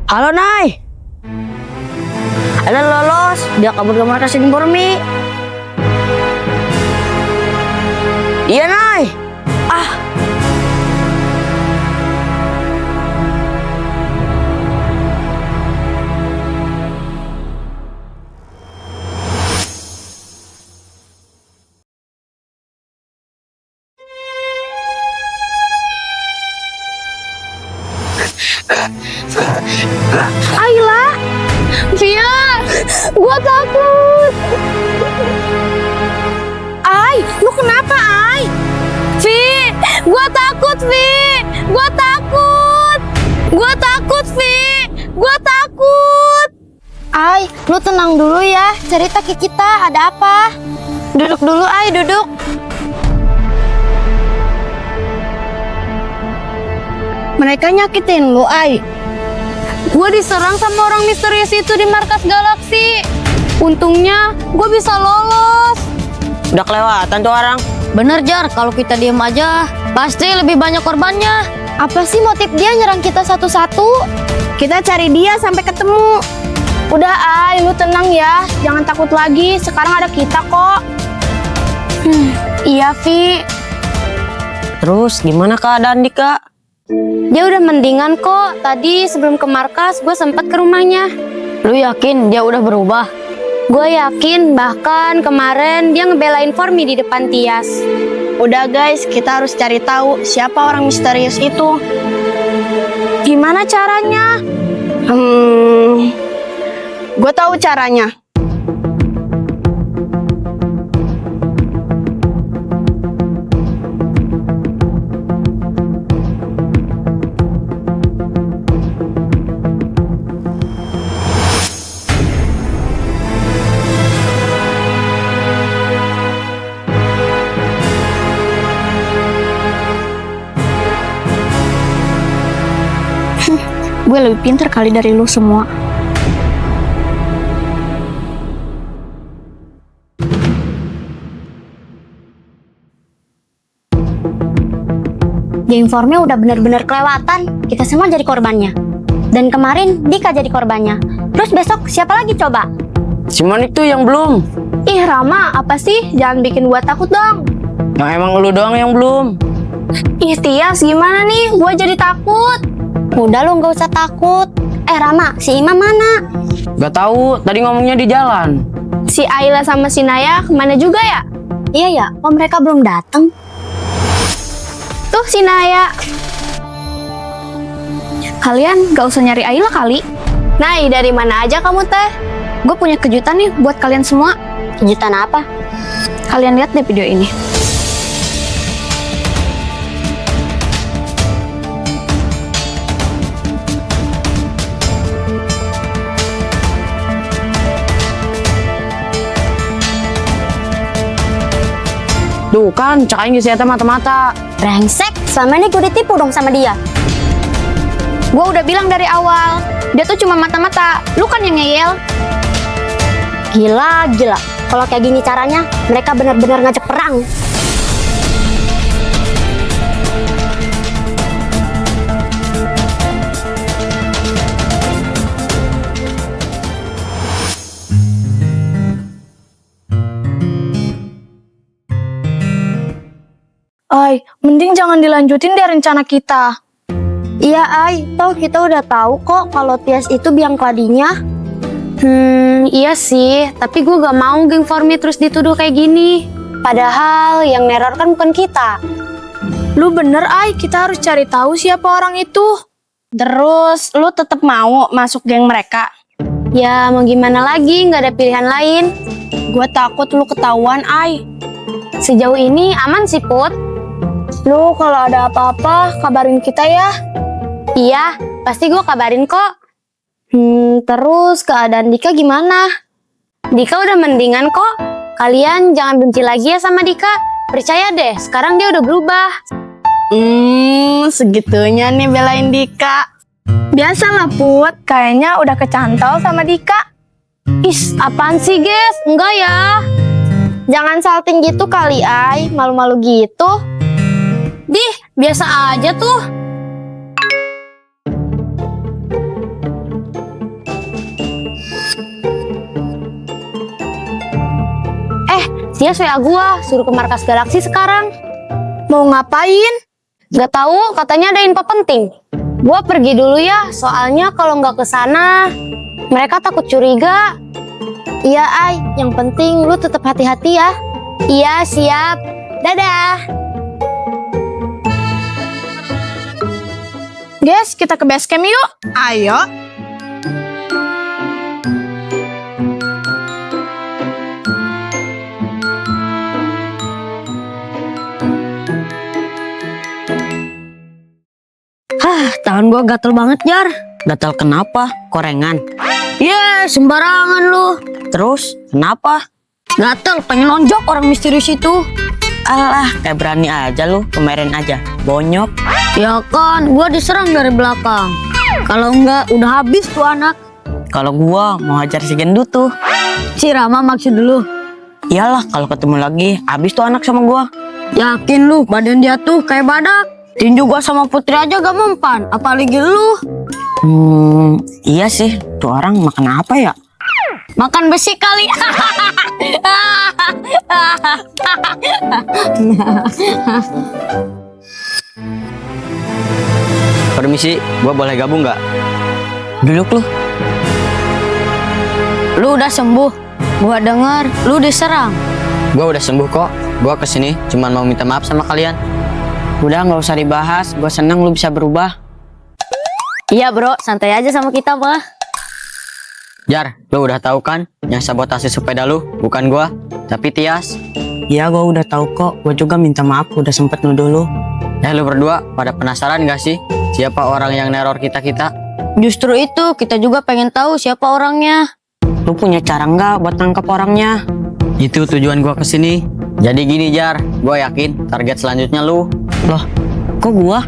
Halo Nay. Ayla lolos. Dia kabur ke markas Informi. Iya Nay. Ayla, Via, gua takut. Ay, lu kenapa Ay? Vi, gua takut Vi, gua takut. Gua takut Vi, gua takut. Ay, lu tenang dulu ya. Cerita ke kita, ada apa? Duduk dulu Ay, duduk. Mereka nyakitin lu Ay. Gue diserang sama orang misterius itu di markas galaksi. Untungnya gue bisa lolos. Udah kelewatan tuh orang. Bener Jar, kalau kita diem aja pasti lebih banyak korbannya. Apa sih motif dia nyerang kita satu-satu? Kita cari dia sampai ketemu. Udah Ay, lu tenang ya. Jangan takut lagi, sekarang ada kita kok. Iya Vi. Terus gimana keadaan Dika? Dia udah mendingan kok. Tadi sebelum ke markas gue sempat ke rumahnya. Lu yakin dia udah berubah? Gue yakin, bahkan kemarin dia ngebelain Formi di depan Tias. Udah guys, kita harus cari tahu siapa orang misterius itu. Gimana caranya? Gue tahu caranya. Gue lebih pintar kali dari lu semua. Geng formnya udah bener-bener kelewatan. Kita semua jadi korbannya. Dan kemarin Dika jadi korbannya. Terus besok siapa lagi coba? Si Monik tuh yang belum. Ih Rama, apa sih? Jangan bikin gua takut dong. Nah emang lu doang yang belum. Ih Tias, gimana nih? Gua jadi takut. Udah lu gak usah takut. Rama, si Imam mana? Gak tahu, tadi ngomongnya di jalan. Si Ayla sama si Naya kemana juga ya? Iya ya, kok mereka belum datang? Tuh si Naya. Kalian gak usah nyari Ayla kali. Nay, dari mana aja kamu teh? Gue punya kejutan nih buat kalian semua. Kejutan apa? Kalian lihat deh video ini. Tuh kan, cakain si Eta mata-mata. Brengsek, selama ini gue ditipu dong sama dia. Gue udah bilang dari awal, dia tuh cuma mata-mata. Lu kan yang ngeyel. Gila. Kalau kayak gini caranya, mereka benar-benar ngajak perang. Ay, mending jangan dilanjutin deh rencana kita. Iya, Ay. Toh kita udah tahu kok kalau Tias itu biang keladinya. Iya sih, tapi gue gak mau geng Formi terus dituduh kayak gini. Padahal yang neror kan bukan kita. Lu bener, Ay. Kita harus cari tahu siapa orang itu. Terus, lu tetap mau masuk geng mereka? Ya mau gimana lagi, gak ada pilihan lain. Gue takut lu ketahuan, Ay. Sejauh ini aman sih, Put. Lu kalau ada apa-apa, kabarin kita ya. Iya, pasti gue kabarin kok. Terus keadaan Dika gimana? Dika udah mendingan kok. Kalian jangan benci lagi ya sama Dika. Percaya deh, sekarang dia udah berubah. Segitunya nih belain Dika. Biasalah Put, kayaknya udah kecantol sama Dika. Is, apaan sih, guys? Enggak ya. Jangan salting gitu kali, Ay. Malu-malu gitu. Dih, biasa aja tuh. Dia WA gua, suruh ke markas Galaksi sekarang. Mau ngapain? Gak tahu, katanya ada info penting. Gua pergi dulu ya, soalnya kalau nggak ke sana, mereka takut curiga. Iya, Ay. Yang penting lu tetap hati-hati ya. Iya, siap. Dadah. Guys, kita ke base camp yuk. Ayo. Tangan gua gatel banget, Jar. Gatal kenapa? Korengan. Ya, sembarangan lu. Terus, kenapa? Gatel, pengen lonjok orang misterius itu. Alah, kayak berani aja lu. Kemarin aja, bonyok. Ya kan, gua diserang dari belakang. Kalau enggak, udah habis tuh anak. Kalau gua mau hajar si gendut tuh. Si Rama maksud dulu. Iyalah, kalau ketemu lagi, habis tuh anak sama gua. Yakin lu, badan dia tuh kayak badak. Tinju gua sama Putri aja gak mempan, apalagi lu. Iya sih, tuh orang makan apa ya? Makan besi kali. Permisi, gua boleh gabung nggak? Duduk lu. Lu udah sembuh. Gua dengar lu diserang. Gua udah sembuh kok. Gua kesini cuma mau minta maaf sama kalian. Udah nggak usah dibahas, gua seneng lu bisa berubah. Iya bro, santai aja sama kita, Pak. Jar, lu udah tahu kan yang sabotase sepeda lu bukan gua, tapi Tias. Iya, gua udah tahu kok. Gua juga minta maaf, udah sempet nuduh lu. Lu berdua pada penasaran gak sih siapa orang yang neror kita-kita? Justru itu, kita juga pengen tahu siapa orangnya. Lu punya cara nggak buat nangkep orangnya? Itu tujuan gua kesini. Jadi gini Jar, gua yakin target selanjutnya lu. Loh, kok gua?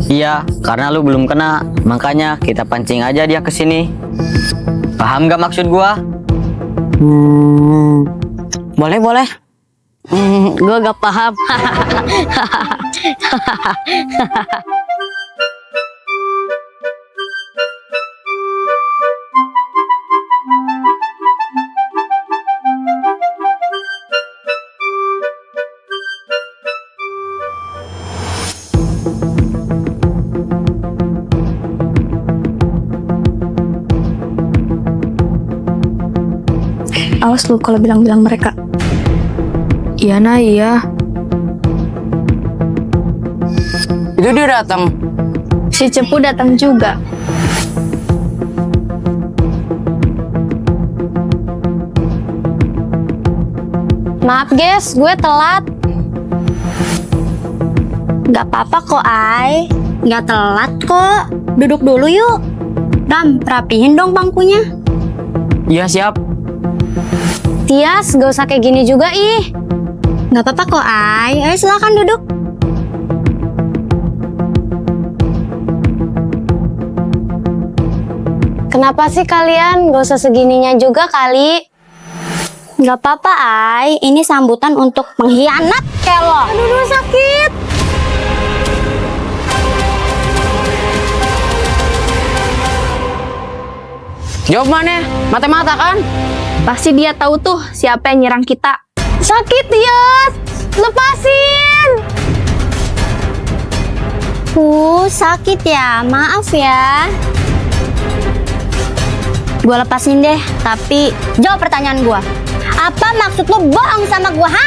Iya, karena lu belum kena. Makanya kita pancing aja dia ke sini. Paham gak maksud gua? Boleh, boleh. Gue gak paham. Awas lu kalau bilang-bilang mereka. Iya nah iya. Itu dia datang. Si Cepu datang juga. Maaf guys, gue telat. Gak apa-apa kok, Ai. Gak telat kok. Duduk dulu yuk. Dam, rapihin dong bangkunya. Iya, siap. Tias, gak usah kayak gini juga ih. Gak apa-apa kok, Ai. Ayo silakan duduk. Kenapa sih kalian? Gak usah segininya juga kali. Gak apa-apa, Ai. Ini sambutan untuk pengkhianat kayak lo. Aduh, sakit. Jawab mana? Mata-mata kan? Pasti dia tahu tuh siapa yang nyerang kita. Sakit, Tias. Lepasin. Sakit ya. Maaf ya. Gue lepasin deh, tapi jawab pertanyaan gue. Apa maksud lo bohong sama gue, ha?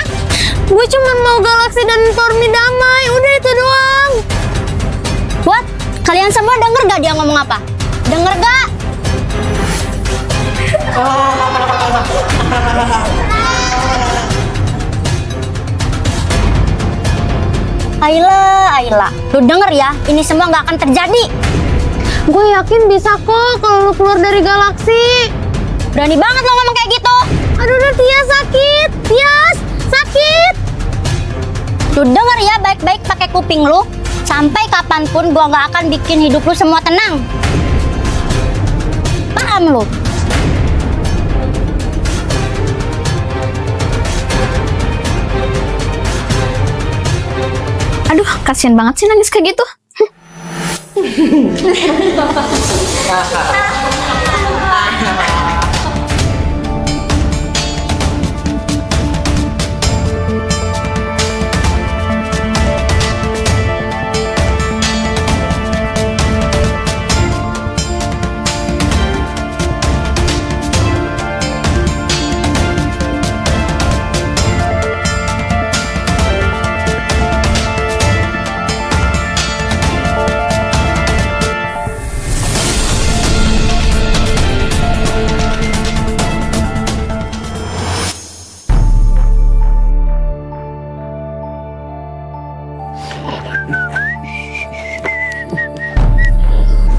Gue cuma mau Galaxy dan Stormy damai, udah itu doang. What? Kalian semua denger gak dia ngomong apa? Denger gak? Ayla, lu denger ya, ini semua gak akan terjadi. Gue yakin bisa kok kalau lu keluar dari Galaxy. Berani banget lo ngomong kayak gitu. Aduh, Tias sakit. Tias, sakit. Lu denger ya baik-baik pakai kuping lu. Sampai kapanpun gue gak akan bikin hidup lu semua tenang. Paham lu? Aduh, kasihan banget sih nangis kayak gitu.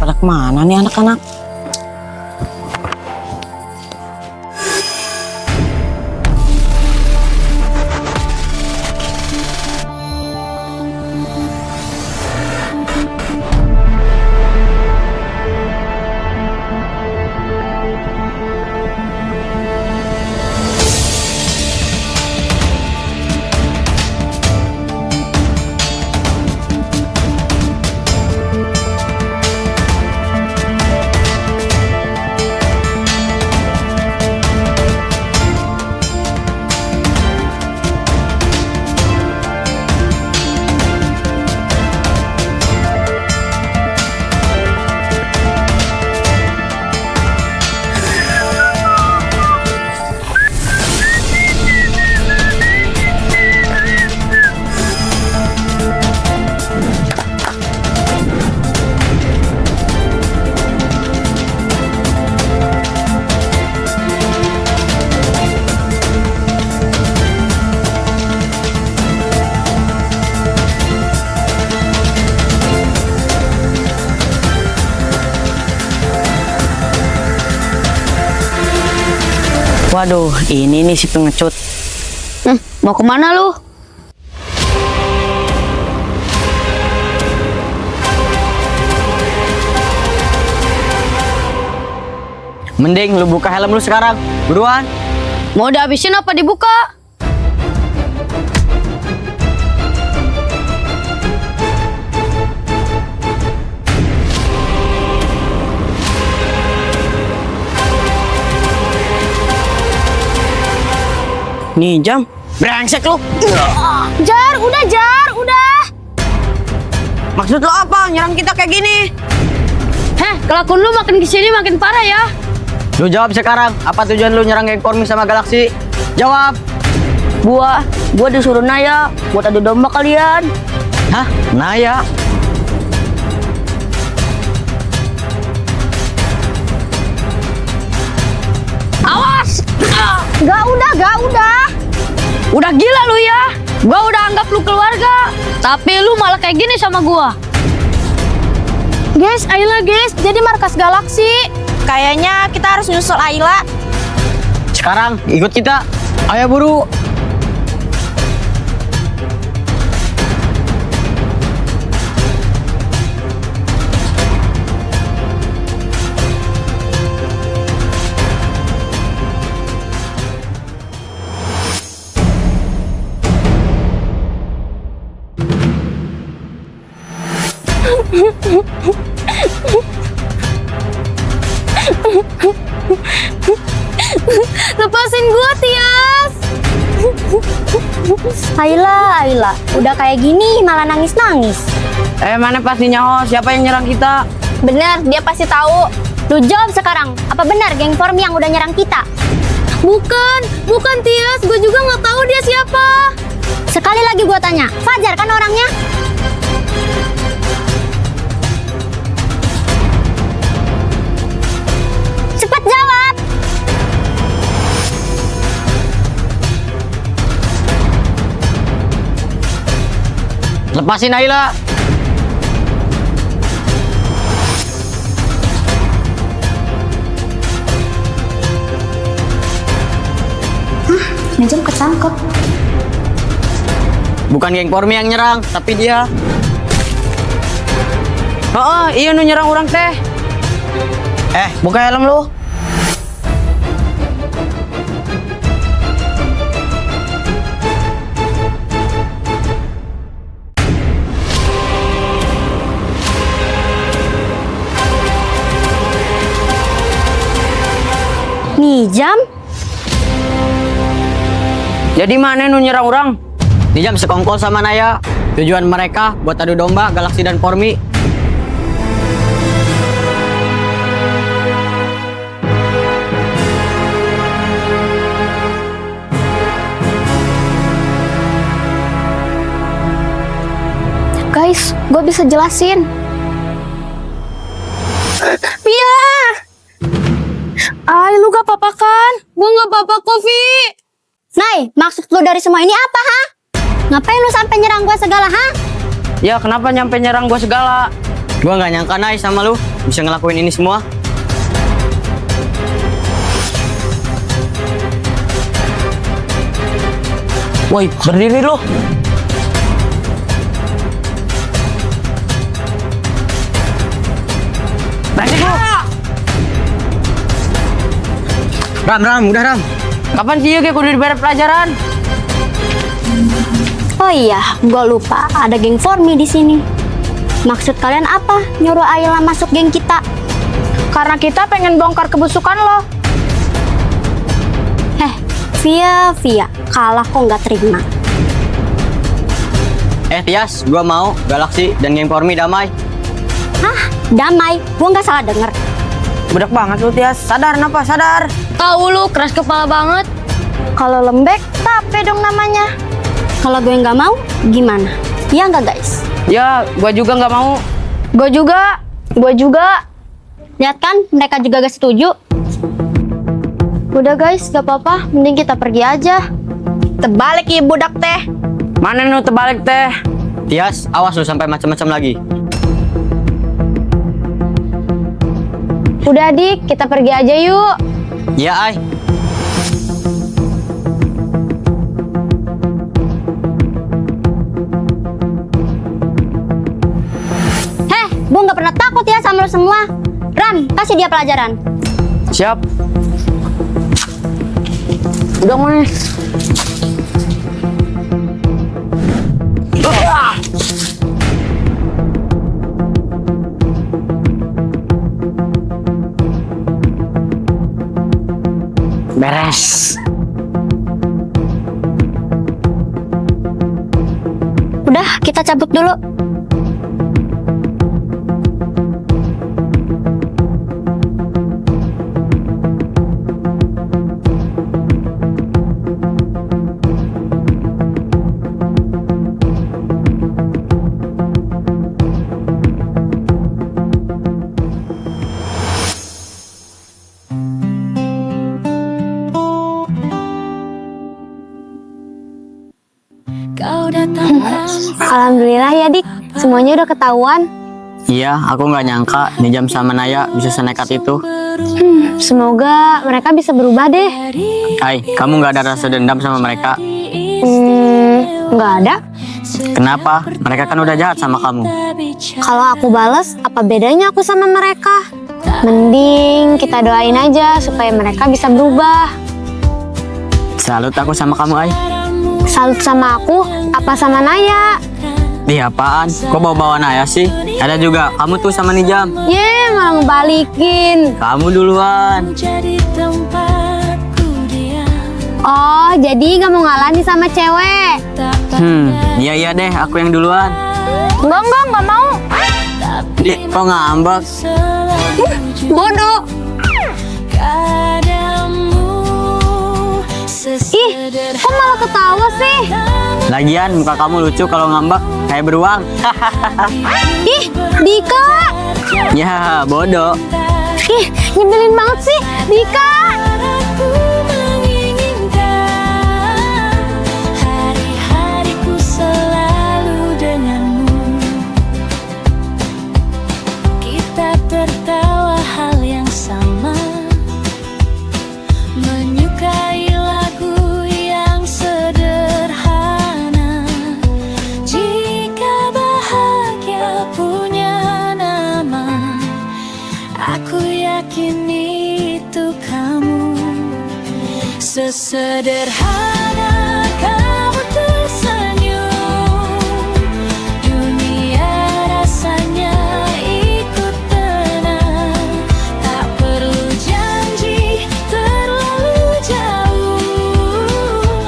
Pada kemana nih anak-anak? Waduh, ini nih si pengecut. Mau kemana lu? Mending lu buka helm lu sekarang. Buruan. Mau dihabisin apa dibuka? Nih jam, brengsek lu. Jar, udah. Maksud lo apa? Nyerang kita kayak gini? Heh, kelakuan lu makin kesini makin parah ya. Lu jawab sekarang. Apa tujuan lu nyerang geng Formi sama Galaxy? Jawab. Gua disuruh Naya buat adu domba kalian. Hah? Naya? Awas! Gak udah. Udah gila lu ya. Gua udah anggap lu keluarga, tapi lu malah kayak gini sama gua. Guys, Ayla guys, jadi markas Galaxy. Kayaknya kita harus nyusul Ayla. Sekarang ikut kita. Ayo buru. Lepasin gua, Tias. Ayla, udah kayak gini malah nangis-nangis. Mana pastinya ho? Siapa yang nyerang kita? Bener, dia pasti tahu. Lu jawab sekarang, apa benar geng Formi yang udah nyerang kita? Bukan Tias, gue juga nggak tahu dia siapa. Sekali lagi gua tanya, Fajar kan orangnya? Cepat jawab. Lepasin Ayla. Najam ketangkep. Bukan geng Formi yang nyerang, tapi dia. Oh, iya nu nyerang orang teh. Buka helm lu. Nih jam. Jadi mana nu nyerang orang? Dijam sekongkol sama Naya. Tujuan mereka buat adu domba Galaxy dan Formi. Guys, gue bisa jelasin. Pia! Ay, lu gak apa-apa kan? Gua gak apa-apa kok, Vi. Nay, maksud lu dari semua ini apa, ha? Ngapain lu sampai nyerang gua segala, ha? Ya kenapa nyampe nyerang gua segala? Gua nggak nyangka Nay sama lu bisa ngelakuin ini semua. Woi, berdiri lu. Brengsek lu. Ram, udah Ram. Kapan sih ya kudu diberi pelajaran? Oh iya, gua lupa ada geng Formi di sini. Maksud kalian apa? Nyuruh Ayla masuk geng kita? Karena kita pengen bongkar kebusukan lo. Via, kalah kok nggak terima. Tias, gua mau Galaxy dan geng Formi damai. Hah? Damai? Gua nggak salah denger. Budak banget lu, Tias. Sadar napa? Sadar. Tahu lu keras kepala banget. Kalau lembek, tape dong namanya. Kalau gue nggak mau, gimana? Ya nggak guys? Ya, gua juga nggak mau. Gue juga. Lihat kan, mereka juga gak setuju. Udah guys, gak apa-apa. Mending kita pergi aja. Terbalik ya budak teh. Mana nu terbalik teh? Tias, awas lu sampai macam-macam lagi. Udah Dik, kita pergi aja yuk. Ya, Ay. Gue nggak pernah takut ya sama lo semua. Ram, kasih dia pelajaran. Siap. Udah mana? Beres. Udah, kita cabut dulu. Kau datang Alhamdulillah ya, Dik. Semuanya udah ketahuan. Iya, aku nggak nyangka Nijam sama Naya bisa senekat itu. Semoga mereka bisa berubah deh. Hai, kamu nggak ada rasa dendam sama mereka? Nggak ada. Kenapa? Mereka kan udah jahat sama kamu. Kalau aku bales, apa bedanya aku sama mereka? Mending kita doain aja supaya mereka bisa berubah. Salut aku sama kamu, Ai. Salut sama aku, apa sama Naya? Ih, apaan? Kok bawa-bawa Naya sih? Ada juga, kamu tuh sama Nijam. Ye, malah ngebalikin. Kamu duluan. jadi tempatku diam. Oh, jadi gak mau ngalah nih sama cewek? Iya deh, aku yang duluan. Enggak mau. Ih, kok ngambek? Bodoh. Ih, kok malah ketawa sih? Lagian muka kamu lucu kalau ngambek, kayak beruang. Ih, Dika. Ya, bodoh. Ih, nyebelin banget sih, Dika. Aku menginginkan hari-hariku selalu denganmu. Kita tertawa hal yang sama, menyukai lagu yang sederhana. Jika bahagia punya nama, aku yakin itu kamu. Sesederhana kamu tersenyum, dunia rasanya ikut tenang. Tak perlu janji terlalu jauh,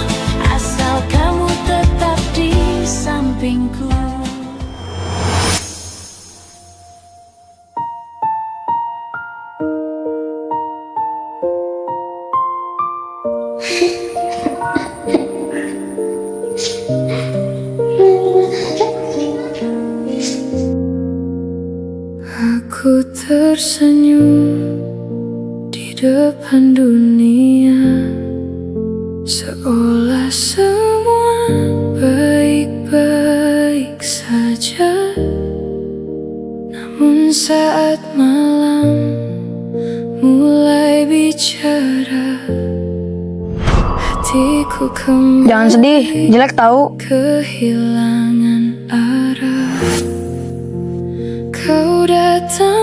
asal kamu tetap di sampingku. Aku tersenyum di depan dunia, seolah semua baik-baik saja. Namun saat malam mulai bicara, hatiku kembali Jangan sedih, jelek tahu. kehilangan arah. Kau datang